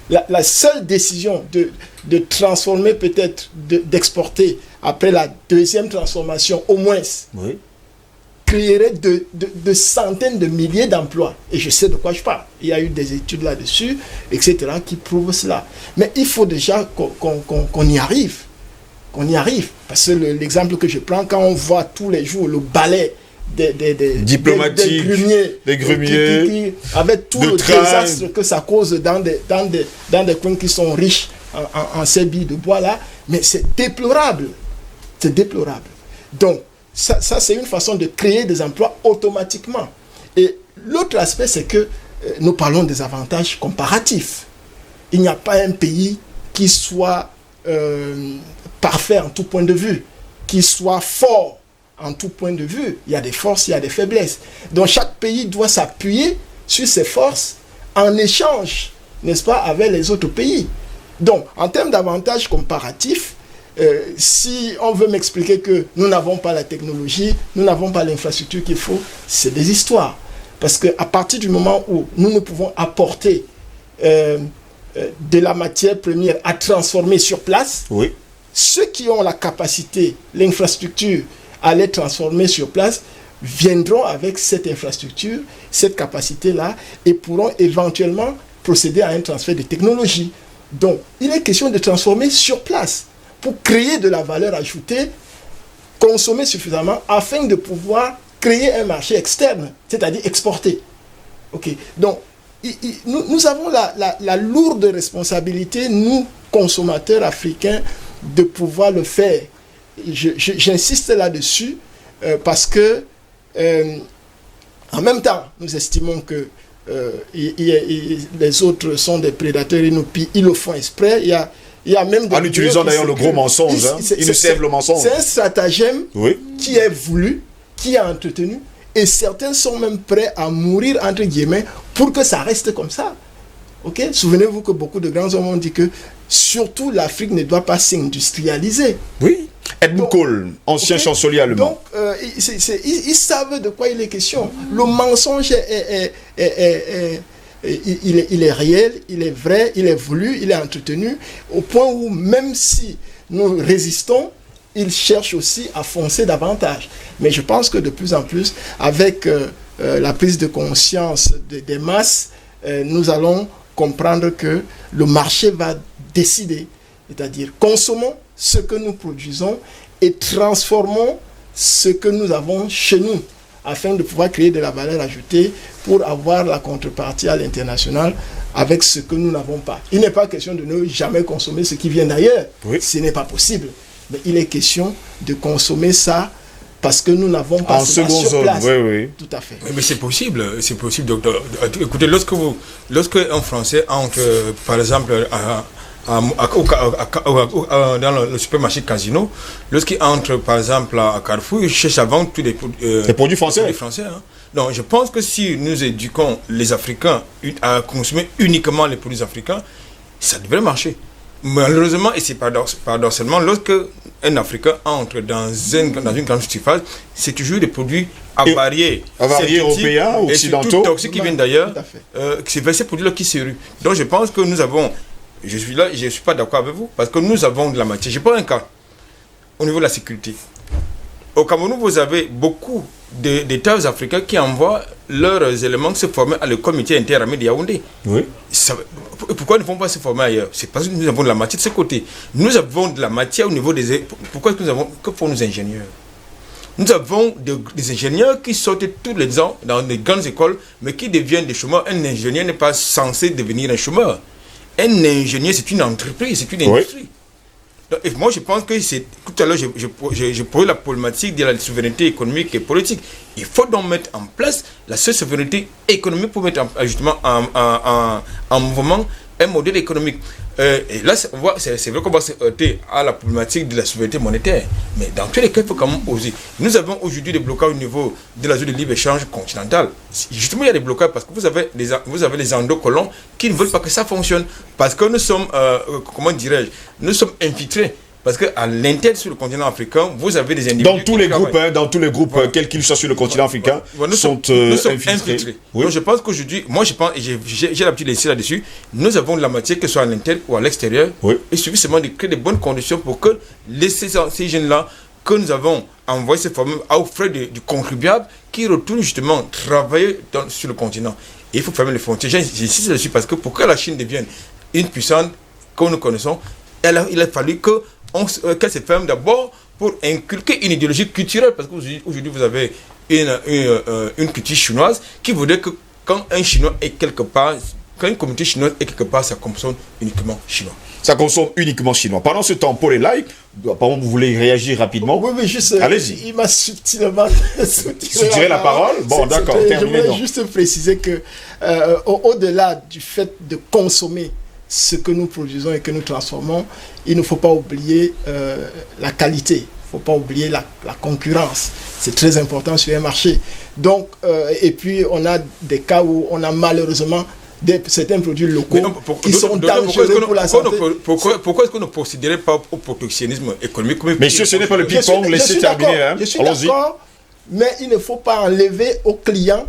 B: La seule décision de transformer, peut-être d'exporter après la deuxième transformation, au moins, créerait de centaines de milliers d'emplois. Et je sais de quoi je parle. Il y a eu des études là-dessus, etc., qui prouvent cela. Mais il faut déjà qu'on y arrive. Qu'on y arrive. Parce que l'exemple que je prends, quand on voit tous les jours le balai des grumiers, avec tout le désastre que ça cause dans des coins qui sont riches en ces billes de bois là, mais c'est déplorable. C'est déplorable. Donc, ça c'est une façon de créer des emplois automatiquement. Et l'autre aspect, c'est que nous parlons des avantages comparatifs. Il n'y a pas un pays qui soit parfait en tout point de vue, qui soit fort en tout point de vue. Il y a des forces, il y a des faiblesses. Donc chaque pays doit s'appuyer sur ses forces en échange, n'est-ce pas, avec les autres pays. Donc, en termes d'avantages comparatifs, si on veut m'expliquer que nous n'avons pas la technologie, nous n'avons pas l'infrastructure qu'il faut, c'est des histoires. Parce qu'à partir du moment où nous ne pouvons apporter de la matière première à transformer sur place, ceux qui ont la capacité, l'infrastructure à les transformer sur place, viendront avec cette infrastructure, cette capacité-là, et pourront éventuellement procéder à un transfert de technologie. Donc, il est question de transformer sur place pour créer de la valeur ajoutée, consommer suffisamment afin de pouvoir créer un marché externe, c'est-à-dire exporter. Okay. Donc, nous avons la lourde responsabilité, nous, consommateurs africains, de pouvoir le faire. J'insiste là-dessus parce que, en même temps, nous estimons que les autres sont des prédateurs, ils le font exprès. Il y a même
F: en utilisant d'ailleurs le gros mensonge, ils nous servent le mensonge.
B: C'est un stratagème qui est voulu, qui est entretenu, et certains sont même prêts à mourir, entre guillemets, pour que ça reste comme ça. Okay? Souvenez-vous que beaucoup de grands hommes ont dit que surtout l'Afrique ne doit pas s'industrialiser.
F: Oui. Edmund Kohl, ancien chancelier allemand.
B: Donc, ils savent de quoi il est question. Le mensonge il est réel, il est vrai, il est voulu, il est entretenu, au point où même si nous résistons, il cherche aussi à foncer davantage. Mais je pense que de plus en plus, avec la prise de conscience des masses, nous allons comprendre que le marché va décider. C'est-à-dire, consommons ce que nous produisons et transformons ce que nous avons chez nous afin de pouvoir créer de la valeur ajoutée pour avoir la contrepartie à l'international avec ce que nous n'avons pas. Il n'est pas question de ne jamais consommer ce qui vient d'ailleurs.
F: Oui.
B: Ce n'est pas possible. Mais il est question de consommer ça parce que nous n'avons pas
F: En seconde zone, oui.
B: Tout à fait.
D: Mais c'est possible, docteur. Écoutez, lorsque un Français entre, par exemple, dans le supermarché Casino, lorsqu'il entre, par exemple, à Carrefour, il cherche à vendre tous les
F: produits français.
D: Hein. Donc, je pense que si nous éduquons les Africains à consommer uniquement les produits africains, ça devrait marcher. Malheureusement, et c'est paradoxalement, lorsque un Africain entre dans une grande surface, c'est toujours des produits avariés
F: européens, occidentaux,
D: et surtout toxiques qui viennent d'ailleurs. C'est ces produits-là qui se ruent. Donc je pense que nous avons, je ne suis pas d'accord avec vous, parce que nous avons de la matière. Je prends un cas au niveau de la sécurité. Au Cameroun, vous avez beaucoup d'États africains qui envoient leurs éléments se former à le comité interarmé de Yaoundé.
F: Oui.
D: Pourquoi ils ne vont pas se former ailleurs? C'est parce que nous avons de la matière de ce côté. Nous avons de la matière au niveau des... Pourquoi est-ce que que font nos ingénieurs? Nous avons des ingénieurs qui sortent tous les ans dans des grandes écoles, mais qui deviennent des chômeurs. Un ingénieur n'est pas censé devenir un chômeur. Un ingénieur, c'est une entreprise, c'est une industrie. Oui. Et moi, je pense que c'est... Tout à l'heure, je posais la problématique de la souveraineté économique et politique. Il faut donc mettre en place la seule souveraineté économique pour mettre justement en mouvement un modèle économique. Et là, c'est vrai qu'on va se heurter à la problématique de la souveraineté monétaire. Mais dans tous les cas, il faut quand même oser. Nous avons aujourd'hui des blocages au niveau de la zone de libre-échange continentale. Justement, il y a des blocages parce que vous avez les endocolons qui ne veulent pas que ça fonctionne. Parce que nous sommes, nous sommes infiltrés. Parce qu'à l'intérieur sur le continent africain, vous avez des individus.
F: Dans tous les groupes, quels qu'ils soient sur le continent africain, nous sommes infiltrés. Oui.
D: Donc je pense qu'aujourd'hui, j'ai l'habitude d'insister là-dessus, nous avons de la matière, que ce soit à l'intérieur ou à l'extérieur.
F: Oui.
D: Il suffit seulement de créer de bonnes conditions pour que ces jeunes-là, que nous avons envoyés ces formes aux frais du contribuable, qui retournent justement travailler sur le continent. Et il faut fermer les frontières. J'insiste là-dessus parce que pour que la Chine devienne une puissance comme nous connaissons, il a fallu qu'elle se ferme d'abord pour inculquer une idéologie culturelle, parce qu'aujourd'hui vous avez une culture chinoise qui voudrait que quand un Chinois est quelque part, quand une communauté chinoise est quelque part, ça consomme uniquement chinois.
F: Ça consomme uniquement chinois. Pendant ce temps, Paul est là. Apparemment, vous voulez réagir rapidement.
B: Oui, mais juste.
F: Allez-y.
B: Il m'a subtilement
F: suturé la parole. Bon, d'accord.
B: Je voulais juste préciser que, au-delà du fait de consommer ce que nous produisons et que nous transformons, il ne faut pas oublier la qualité. Il ne faut pas oublier la concurrence. C'est très important sur un marché. Donc, et puis, on a des cas où on a malheureusement certains produits locaux qui sont dangereux pour la santé.
D: Pourquoi est-ce qu'on ne procéderait pas au protectionnisme économique?
F: Messieurs, ce n'est pas le ping-pong, laissez terminer. Hein.
B: Je suis d'accord, mais il ne faut pas enlever au client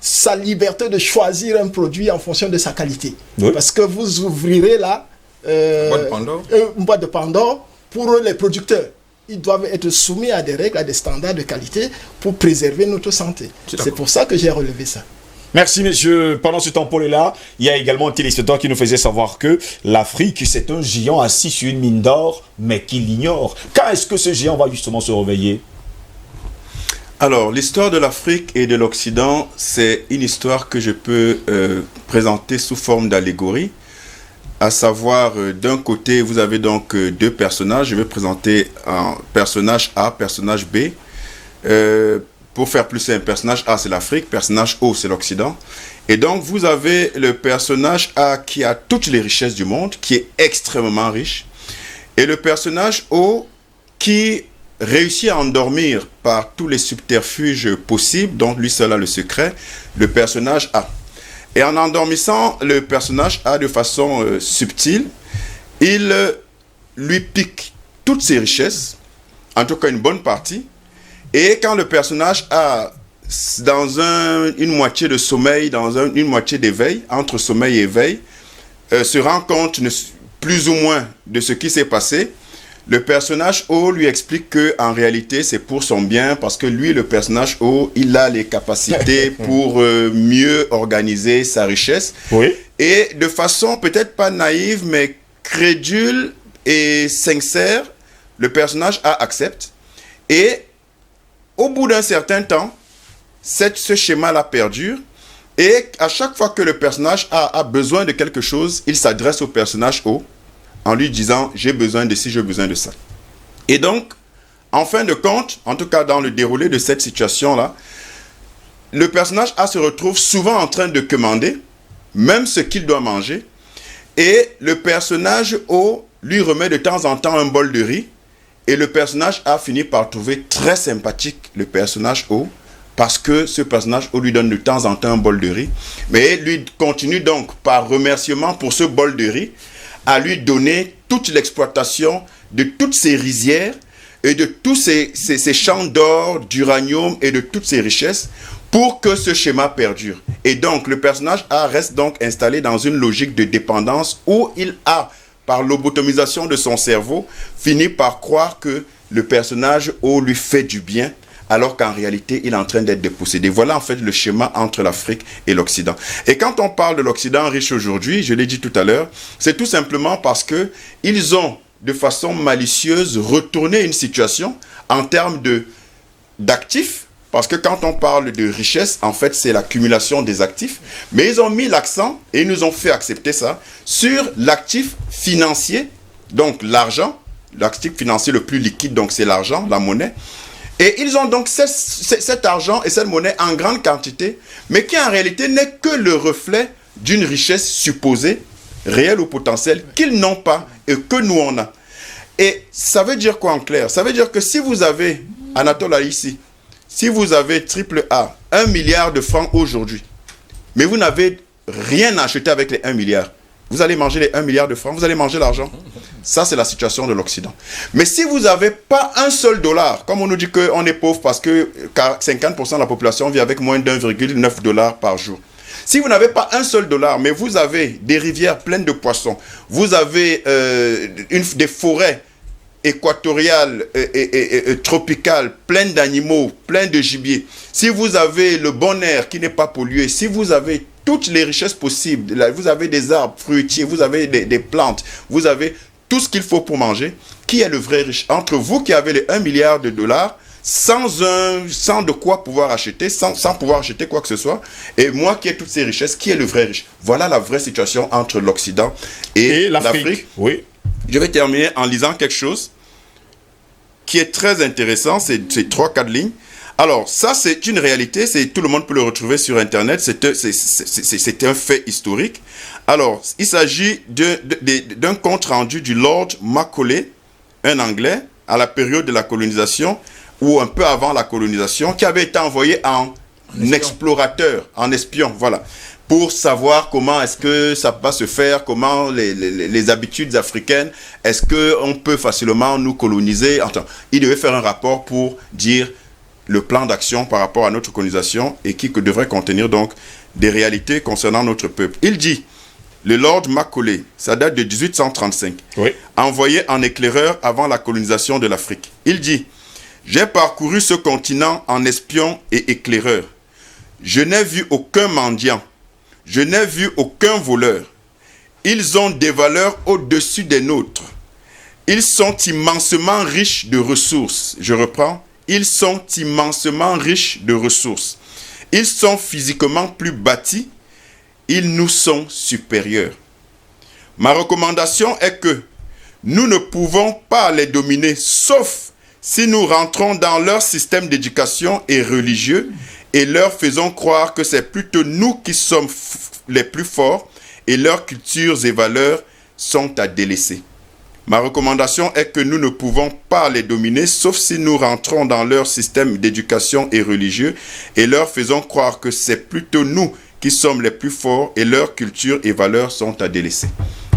B: sa liberté de choisir un produit en fonction de sa qualité. Oui. Parce que vous ouvrirez là une boîte de Pandore pour les producteurs. Ils doivent être soumis à des règles, à des standards de qualité pour préserver notre santé. C'est pour ça que j'ai relevé ça.
F: Merci, messieurs. Pendant ce temps, Paul est là. Il y a également un téléspectateur qui nous faisait savoir que l'Afrique, c'est un géant assis sur une mine d'or, mais qu'il l'ignore. Quand est-ce que ce géant va justement se réveiller?
C: Alors, l'histoire de l'Afrique et de l'Occident, c'est une histoire que je peux présenter sous forme d'allégorie. À savoir, d'un côté, vous avez donc deux personnages. Je vais présenter un personnage A, personnage B. Pour faire plus simple, personnage A, c'est l'Afrique, personnage O, c'est l'Occident. Et donc, vous avez le personnage A qui a toutes les richesses du monde, qui est extrêmement riche. Et le personnage O qui réussit à endormir par tous les subterfuges possibles, donc lui seul a le secret, le personnage A. Et en endormissant le personnage A de façon subtile, il lui pique toutes ses richesses, en tout cas une bonne partie. Et quand le personnage A, dans une moitié de sommeil, dans une moitié d'éveil, entre sommeil et éveil, se rend compte plus ou moins de ce qui s'est passé, le personnage O lui explique que en réalité c'est pour son bien, parce que lui, le personnage O, il a les capacités pour mieux organiser sa richesse.
F: Oui.
C: Et de façon peut-être pas naïve, mais crédule et sincère, le personnage A accepte. Et au bout d'un certain temps, ce schéma-là perdure. Et à chaque fois que le personnage a besoin de quelque chose, il s'adresse au personnage O en lui disant « j'ai besoin de ci, j'ai besoin de ça ». Et donc, en fin de compte, en tout cas dans le déroulé de cette situation-là, le personnage A se retrouve souvent en train de commander, même ce qu'il doit manger, et le personnage O lui remet de temps en temps un bol de riz, et le personnage A finit par trouver très sympathique le personnage O, parce que ce personnage O lui donne de temps en temps un bol de riz, mais lui continue donc par remerciement pour ce bol de riz, à lui donner toute l'exploitation de toutes ces rizières et de tous ces champs d'or, d'uranium et de toutes ces richesses pour que ce schéma perdure. Et donc, le personnage A reste donc installé dans une logique de dépendance où il a, par lobotomisation de son cerveau, fini par croire que le personnage O lui fait du bien, alors qu'en réalité, il est en train d'être dépossédé. Voilà en fait le schéma entre l'Afrique et l'Occident. Et quand on parle de l'Occident riche aujourd'hui, je l'ai dit tout à l'heure, c'est tout simplement parce que ils ont, de façon malicieuse, retourné une situation en termes d'actifs, parce que quand on parle de richesse, en fait, c'est l'accumulation des actifs, mais ils ont mis l'accent, et ils nous ont fait accepter ça, sur l'actif financier, donc l'argent, l'actif financier le plus liquide, donc c'est l'argent, la monnaie. Et ils ont donc cet argent et cette monnaie en grande quantité, mais qui en réalité n'est que le reflet d'une richesse supposée, réelle ou potentielle, qu'ils n'ont pas et que nous on a. Et ça veut dire quoi en clair? Ça veut dire que si vous avez, Anatole ici, si vous avez triple A, 1 milliard de francs aujourd'hui, mais vous n'avez rien acheté avec les 1 milliard, vous allez manger les 1 milliard de francs, vous allez manger l'argent. Ça, c'est la situation de l'Occident. Mais si vous n'avez pas un seul dollar, comme on nous dit qu'on est pauvre parce que 50% de la population vit avec moins d'1,9 $ par jour. Si vous n'avez pas un seul dollar, mais vous avez des rivières pleines de poissons, vous avez des forêts équatoriales et tropicales, pleines d'animaux, pleines de gibier, si vous avez le bon air qui n'est pas pollué, si vous avez toutes les richesses possibles, vous avez des arbres fruitiers, vous avez des plantes, vous avez tout ce qu'il faut pour manger, qui est le vrai riche? Entre vous qui avez les 1 milliard de dollars, sans de quoi pouvoir acheter, sans pouvoir acheter quoi que ce soit, et moi qui ai toutes ces richesses, qui est le vrai riche? Voilà la vraie situation entre l'Occident et l'Afrique.
F: Oui.
C: Je vais terminer en lisant quelque chose qui est très intéressant, c'est 3-4 lignes. Alors, ça, c'est une réalité, tout le monde peut le retrouver sur Internet, c'est un fait historique. Alors, il s'agit d'un compte-rendu du Lord Macaulay, un Anglais, à la période de la colonisation, ou un peu avant la colonisation, qui avait été envoyé en explorateur, en espion, voilà, pour savoir comment est-ce que ça va se faire, comment les habitudes africaines, est-ce qu'on peut facilement nous coloniser. Enfin, il devait faire un rapport pour dire le plan d'action par rapport à notre colonisation et qui devrait contenir donc des réalités concernant notre peuple. Il dit, le Lord Macaulay, ça date de 1835,
F: oui,
C: envoyé en éclaireur avant la colonisation de l'Afrique. Il dit, j'ai parcouru ce continent en espion et éclaireur. Je n'ai vu aucun mendiant. Je n'ai vu aucun voleur. Ils ont des valeurs au-dessus des nôtres. Ils sont immensement riches de ressources. Je reprends. Ils sont immensement riches de ressources. Ils sont physiquement plus bâtis. Ils nous sont supérieurs. Ma recommandation est que nous ne pouvons pas les dominer, sauf si nous rentrons dans leur système d'éducation et religieux et leur faisons croire que c'est plutôt nous qui sommes les plus forts et leurs cultures et valeurs sont à délaisser. Ma recommandation est que nous ne pouvons pas les dominer, sauf si nous rentrons dans leur système d'éducation et religieux et leur faisons croire que c'est plutôt nous qui sommes les plus forts et leurs cultures et valeurs sont à délaisser.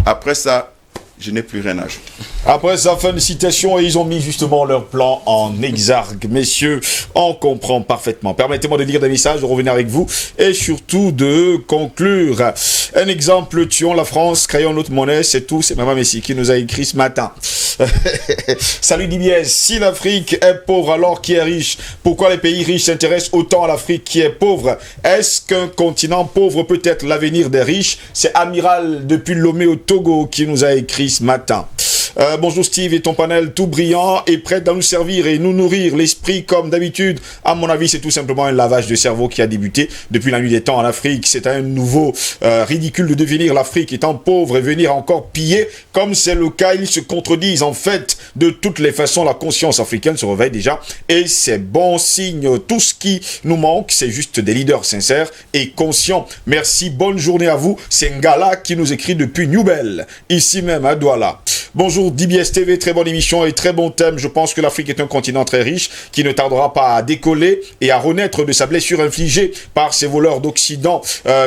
C: Après ça, je n'ai plus rien à ajouter.
F: Après sa fin de citation, et ils ont mis justement leur plan en exergue. Messieurs, on comprend parfaitement. Permettez-moi de lire des messages, de revenir avec vous et surtout de conclure. Un exemple, tuons la France, créons notre monnaie, c'est tout. C'est Maman Messi qui nous a écrit ce matin. Salut DBS, si l'Afrique est pauvre alors qui est riche, pourquoi les pays riches s'intéressent autant à l'Afrique qui est pauvre? Est-ce qu'un continent pauvre peut être l'avenir des riches? C'est Amiral depuis Lomé au Togo qui nous a écrit ce matin. Bonjour Steve et ton panel tout brillant et prêt à nous servir et nous nourrir l'esprit comme d'habitude. À mon avis, c'est tout simplement un lavage de cerveau qui a débuté depuis la nuit des temps en Afrique. C'est un nouveau ridicule de devenir l'Afrique étant pauvre et venir encore piller. Comme c'est le cas, ils se contredisent. En fait, de toutes les façons, la conscience africaine se réveille déjà et c'est bon signe. Tout ce qui nous manque, c'est juste des leaders sincères et conscients. Merci, bonne journée à vous. C'est Ngala qui nous écrit depuis Newbel, ici même à Douala. Bonjour DBS TV, très bonne émission et très bon thème. Je pense que l'Afrique est un continent très riche qui ne tardera pas à décoller et à renaître de sa blessure infligée par ces voleurs d'Occident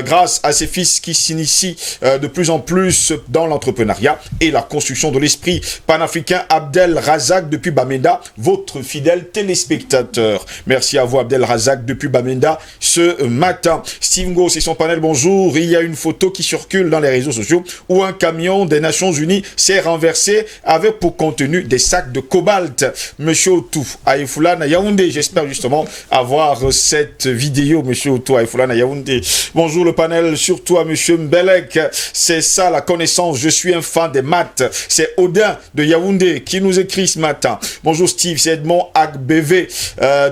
F: grâce à ces fils qui s'initient de plus en plus dans l'entrepreneuriat et la construction de l'esprit panafricain. Abdel Razak depuis Bamenda, votre fidèle téléspectateur. Merci à vous Abdel Razak depuis Bamenda ce matin. Steve Ngo, c'est son panel, bonjour. Il y a une photo qui circule dans les réseaux sociaux où un camion des Nations Unies s'est renversé avec pour contenu des sacs de cobalt. Monsieur Otou, Aïfoulana Yaoundé, j'espère justement avoir cette vidéo, Monsieur Otou, Aïfoulana Yaoundé. Bonjour le panel, surtout à Monsieur Mbelek. C'est ça la connaissance, je suis un fan des maths. C'est Odin de Yaoundé qui nous écrit ce matin. Bonjour Steve, c'est Edmond Agbv.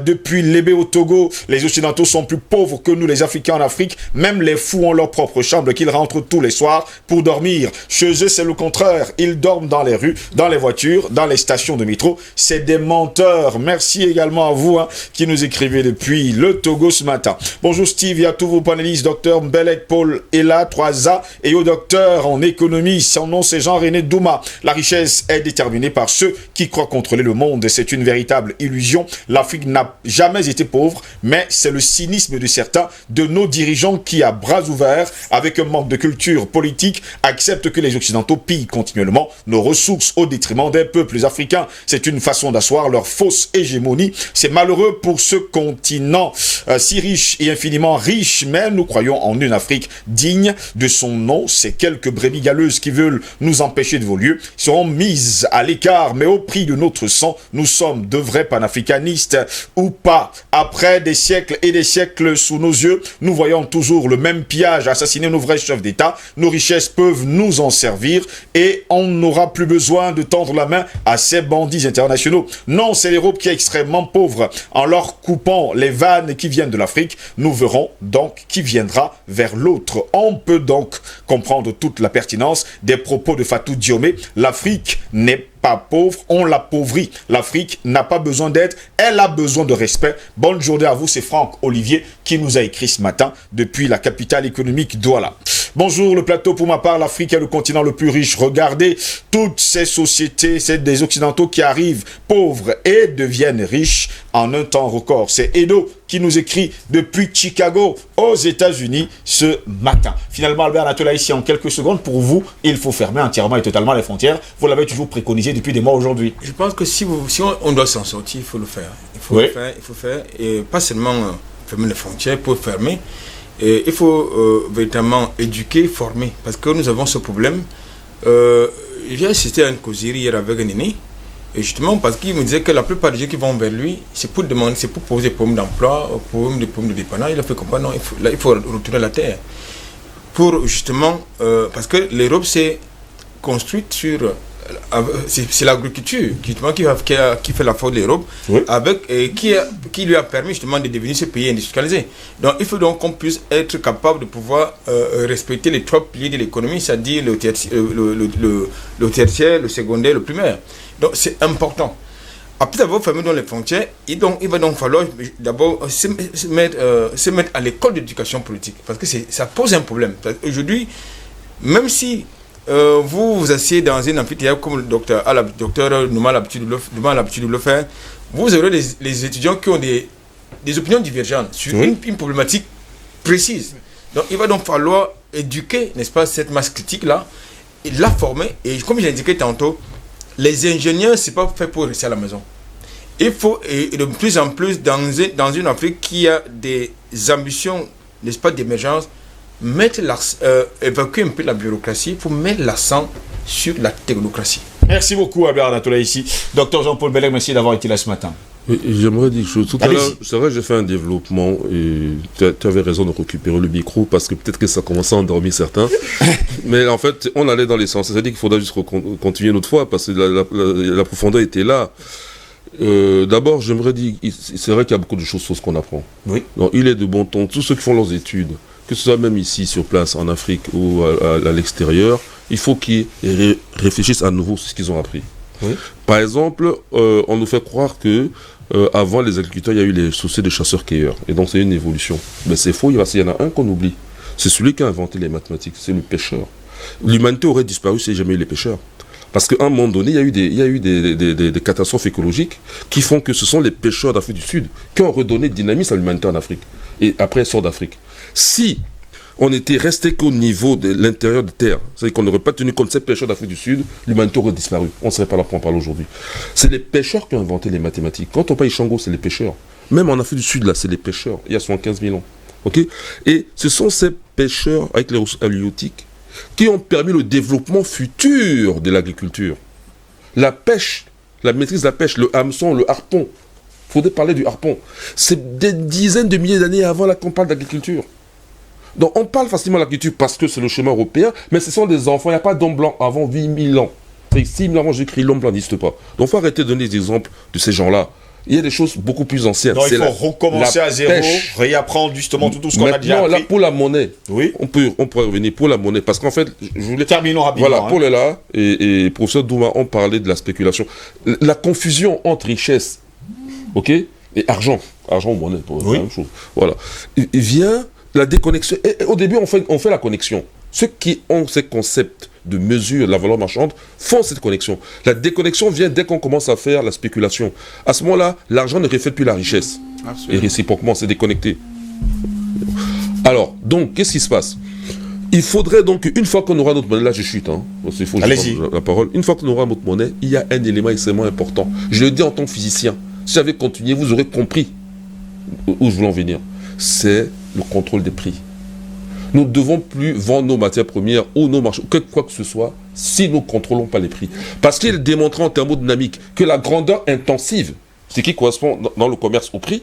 F: Depuis Lébé au Togo, les Occidentaux sont plus pauvres que nous les Africains en Afrique. Même les fous ont leur propre chambre qu'ils rentrent tous les soirs pour dormir. Chez eux, c'est le contraire. Ils dorment dans les rues, dans les voitures, dans les stations de métro. C'est des menteurs. Merci également à vous qui nous écrivez depuis le Togo ce matin. Bonjour Steve et à tous vos panélistes, docteur Mbelek, Paul Ella, 3A et au docteur en économie. Son nom c'est Jean-René Douma. La richesse est déterminée par ceux qui croient contrôler le monde. C'est une véritable illusion. L'Afrique n'a jamais été pauvre, mais c'est le cynisme de certains de nos dirigeants qui, à bras ouverts, avec un manque de culture politique, acceptent que les Occidentaux pillent continuellement nos ressources au détriment des peuples africains. C'est une façon d'asseoir leur fausse hégémonie. C'est malheureux pour ce continent si riche et infiniment riche, mais nous croyons en une Afrique digne de son nom. Ces quelques brebis galeuses qui veulent nous empêcher de vos lieux seront mises à l'écart, mais au prix de notre sang. Nous sommes de vrais panafricanistes ou pas. Après des siècles et des siècles sous nos yeux, nous voyons toujours le même pillage, assassiner nos vrais chefs d'État. Nos richesses peuvent nous en servir et on n'aura plus besoin de tendre la main à ces bandits internationaux. Non, c'est l'Europe qui est extrêmement pauvre. En leur coupant les vannes qui viennent de l'Afrique, nous verrons donc qui viendra vers l'autre. On peut donc comprendre toute la pertinence des propos de Fatou Diomé. L'Afrique n'est pas pauvre, on l'appauvrit. L'Afrique n'a pas besoin d'aide, elle a besoin de respect. Bonne journée à vous, c'est Franck Olivier qui nous a écrit ce matin depuis la capitale économique Douala. Bonjour le plateau, pour ma part, l'Afrique est le continent le plus riche. Regardez toutes ces sociétés, c'est des Occidentaux qui arrivent pauvres et deviennent riches en un temps record. C'est Edo qui nous écrit depuis Chicago aux États-Unis ce matin. Finalement, Albert Anatola, ici en quelques secondes, pour vous, il faut fermer entièrement et totalement les frontières. Vous l'avez toujours préconisé depuis des mois aujourd'hui.
D: Je pense que si on doit s'en sortir, il faut le faire. Il faut le faire, et pas seulement fermer les frontières pour fermer. Et il faut véritablement éduquer, former, parce que nous avons ce problème. J'ai assisté à une causerie hier avec un aîné, et justement parce qu'il me disait que la plupart des gens qui vont vers lui, c'est pour demander, c'est pour poser des problèmes d'emploi, des problèmes de dépendance. Il a fait comprendre, non, il faut retourner à la terre. Pour justement, parce que l'Europe s'est construite sur... C'est l'agriculture qui fait la force de l'Europe, oui, qui lui a permis justement de devenir ce pays industrialisé. Donc il faut donc qu'on puisse être capable de pouvoir respecter les trois piliers de l'économie, c'est-à-dire le tertiaire, le secondaire, le primaire. Donc c'est important. Après avoir fermé dans les frontières, il va donc falloir d'abord se mettre à l'école d'éducation politique, parce que ça pose un problème. Aujourd'hui, même si vous vous asseyez dans un amphithéâtre comme le docteur Nouma a l'habitude de le faire, vous aurez les étudiants qui ont des opinions divergentes sur une problématique précise. Donc il va donc falloir éduquer, n'est-ce pas, cette masse critique-là, et la former. Et comme j'ai indiqué tantôt, les ingénieurs, c'est pas fait pour rester à la maison. Il faut, et de plus en plus, dans une Afrique qui a des ambitions, n'est-ce pas, d'émergence, évacuer un peu la bureaucratie pour mettre l'accent sur la technocratie.
F: Merci beaucoup Albert Anatola ici. Docteur Jean-Paul Mbelek, merci d'avoir été là ce matin.
E: Oui, j'aimerais dire quelque chose. Tout à l'heure, c'est vrai, j'ai fait un développement et tu avais raison de récupérer le micro parce que peut-être que ça commençait à endormir certains. Mais en fait, on allait dans les sens. C'est-à-dire qu'il faudra juste continuer une autre fois parce que la profondeur était là. D'abord, j'aimerais dire, c'est vrai qu'il y a beaucoup de choses fausses qu'on apprend.
F: Oui.
E: Donc, il est de bon ton, tous ceux qui font leurs études, que ce soit même ici, sur place, en Afrique ou à l'extérieur, il faut qu'ils réfléchissent à nouveau sur ce qu'ils ont appris. Oui. Par exemple, on nous fait croire que avant les agriculteurs, il y a eu les sociétés de chasseurs-cueilleurs. Et donc, c'est une évolution. Mais c'est faux, il y en a un qu'on oublie. C'est celui qui a inventé les mathématiques, c'est le pêcheur. L'humanité aurait disparu s'il n'y avait jamais eu les pêcheurs. Parce qu'à un moment donné, il y a eu des catastrophes écologiques qui font que ce sont les pêcheurs d'Afrique du Sud qui ont redonné dynamisme à l'humanité en Afrique. Et après, elle sort d'Afrique. Si on était resté qu'au niveau de l'intérieur de terre, c'est-à-dire qu'on n'aurait pas tenu compte de ces pêcheurs d'Afrique du Sud, l'humanité aurait disparu. On ne serait pas là pour en parler aujourd'hui. C'est les pêcheurs qui ont inventé les mathématiques. Quand on parle Ishango, c'est les pêcheurs. Même en Afrique du Sud, là, c'est les pêcheurs. Il y a 75 000 ans. Okay. Et ce sont ces pêcheurs avec les ressources halieutiques qui ont permis le développement futur de l'agriculture. La pêche, la maîtrise de la pêche, le hameçon, le harpon. Il faudrait parler du harpon. C'est des dizaines de milliers d'années avant qu'on parle d'agriculture. Donc on parle facilement d'agriculture parce que c'est le schéma européen, mais ce sont des enfants, il n'y a pas d'homme blanc avant 8000 ans. 6 000 ans avant j'écris, l'homme blanc n'existe pas. Donc il faut arrêter de donner des exemples de ces gens-là. Il y a des choses beaucoup plus anciennes.
F: Donc il faut recommencer à zéro, réapprendre justement tout ce qu'on a déjà appris.
E: Là, pour la monnaie,
F: oui.
E: on pourrait revenir pour la monnaie, parce qu'en fait, je voulais...
F: Terminons rapidement.
E: Voilà, Paul est là, et professeur Douma, on parlait de la spéculation. La confusion entre richesse, ok, et argent ou monnaie, pour la même chose. Voilà. Il vient la déconnexion, et au début, on fait la connexion. Ceux qui ont ces concepts de mesure de la valeur marchande font cette connexion. La déconnexion vient dès qu'on commence à faire la spéculation. À ce moment-là, l'argent ne reflète plus la richesse. Absolument. Et réciproquement, c'est déconnecté. Alors, donc, qu'est-ce qui se passe? Il faudrait donc, une fois qu'on aura notre monnaie, là je chute,
F: allez-y.
E: La parole. Une fois qu'on aura notre monnaie, il y a un élément extrêmement important. Je le dis en tant que physicien. Si j'avais continué, vous aurez compris où je voulais en venir. C'est le contrôle des prix. Nous ne devons plus vendre nos matières premières ou nos marchés, quoi que ce soit, si nous ne contrôlons pas les prix. Parce qu'il est démontré en thermodynamique que la grandeur intensive, ce qui correspond dans le commerce au prix,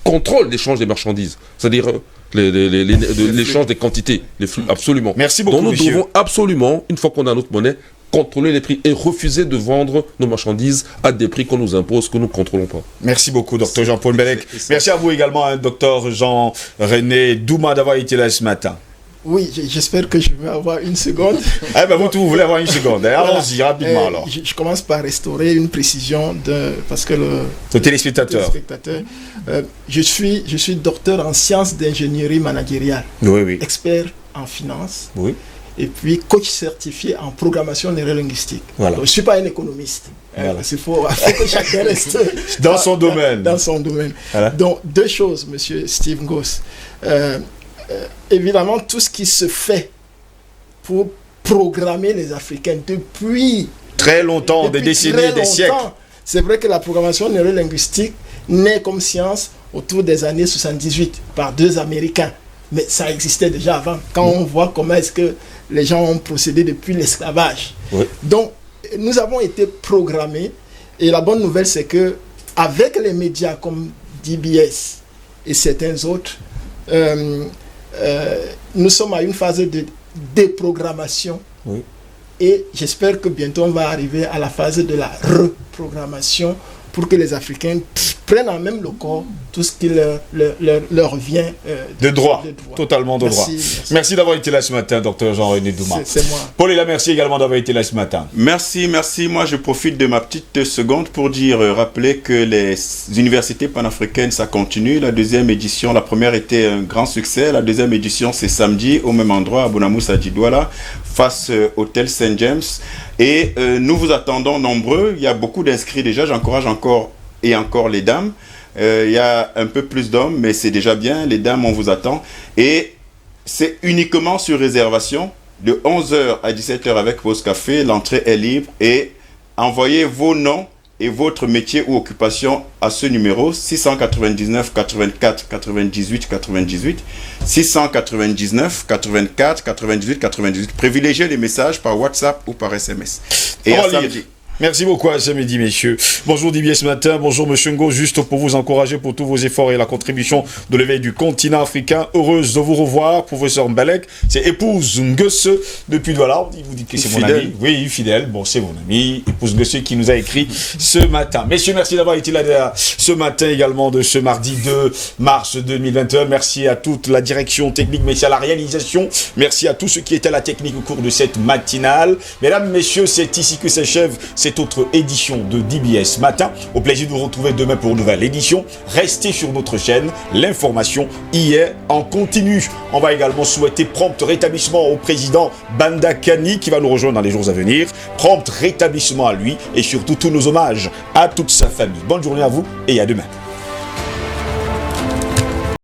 E: contrôle l'échange des marchandises. C'est-à-dire l'échange des quantités, les flux, absolument.
F: Merci beaucoup,
E: donc nous
F: monsieur.
E: devons absolument, une fois qu'on a notre monnaie, contrôler les prix et refuser de vendre nos marchandises à des prix qu'on nous impose, que nous ne contrôlons pas.
F: Merci beaucoup, Dr Jean-Paul Mbelek. Merci à vous également, Dr Jean-René Douma, d'avoir été là ce matin.
B: Oui, j'espère que je vais avoir une seconde.
F: Vous voulez avoir une seconde. Allons-y rapidement alors.
B: Je commence par restaurer une précision parce que le
F: téléspectateur.
B: Je suis docteur en sciences d'ingénierie managériale.
F: Oui.
B: Expert en finance.
F: Oui.
B: Et puis coach certifié en programmation neurolinguistique.
F: Voilà.
B: Donc, je ne suis pas un économiste. Voilà. Il faut que chacun reste
F: dans son domaine.
B: Dans son domaine. Voilà. Donc, deux choses, monsieur Steve Ngoz. Évidemment, tout ce qui se fait pour programmer les Africains depuis
F: très longtemps, des décennies, des siècles.
B: C'est vrai que la programmation neurolinguistique naît comme science autour des années 78 par deux Américains. Mais ça existait déjà avant. Quand on voit comment est-ce que les gens ont procédé depuis l'esclavage. Oui. Donc, nous avons été programmés. Et la bonne nouvelle, c'est que avec les médias comme DBS et certains autres, nous sommes à une phase de déprogrammation. Oui. Et j'espère que bientôt on va arriver à la phase de la reprogrammation pour que les Africains prennent en même le corps tout ce qui leur vient
F: de droit. Totalement de droit. Merci d'avoir été là ce matin, Dr Jean-René Douma.
B: C'est moi.
F: Paul et là, merci également d'avoir été là ce matin.
C: Merci. Moi, je profite de ma petite seconde pour rappeler que les universités panafricaines, ça continue. La deuxième édition, la première était un grand succès. La deuxième édition, c'est samedi, au même endroit, à Bonamoussa Djidouala, face Hôtel Saint James. Et nous vous attendons nombreux. Il y a beaucoup d'inscrits déjà. J'encourage encore les dames. Il y a un peu plus d'hommes, mais c'est déjà bien. Les dames, on vous attend. Et c'est uniquement sur réservation, de 11h à 17h avec Pause Café. L'entrée est libre. Et envoyez vos noms et votre métier ou occupation à ce numéro 699 84 98 98 699 84 98 98. Privilégiez les messages par WhatsApp ou par SMS. Et à samedi.
F: Merci beaucoup à ce midi, messieurs. Bonjour DBS Matin, bonjour Monsieur Ngo, juste pour vous encourager pour tous vos efforts et la contribution de l'éveil du continent africain. Heureuse de vous revoir, professeur Mbelek. C'est épouse Nguesse depuis Douala. Il vous dit que c'est mon ami. Oui, fidèle. Bon, c'est mon ami, épouse Nguesse qui nous a écrit ce matin. Messieurs, merci d'avoir été là ce matin également de ce mardi 2 mars 2021. Merci à toute la direction technique, merci à la réalisation. Merci à tous ceux qui étaient à la technique au cours de cette matinale. Mesdames, messieurs, c'est ici que s'achève cette autre édition de DBS Matin. Au plaisir de vous retrouver demain pour une nouvelle édition. Restez sur notre chaîne. L'information y est en continu. On va également souhaiter prompt rétablissement au président Banda Kani qui va nous rejoindre dans les jours à venir. Prompt rétablissement à lui et surtout tous nos hommages à toute sa famille. Bonne journée à vous et à demain.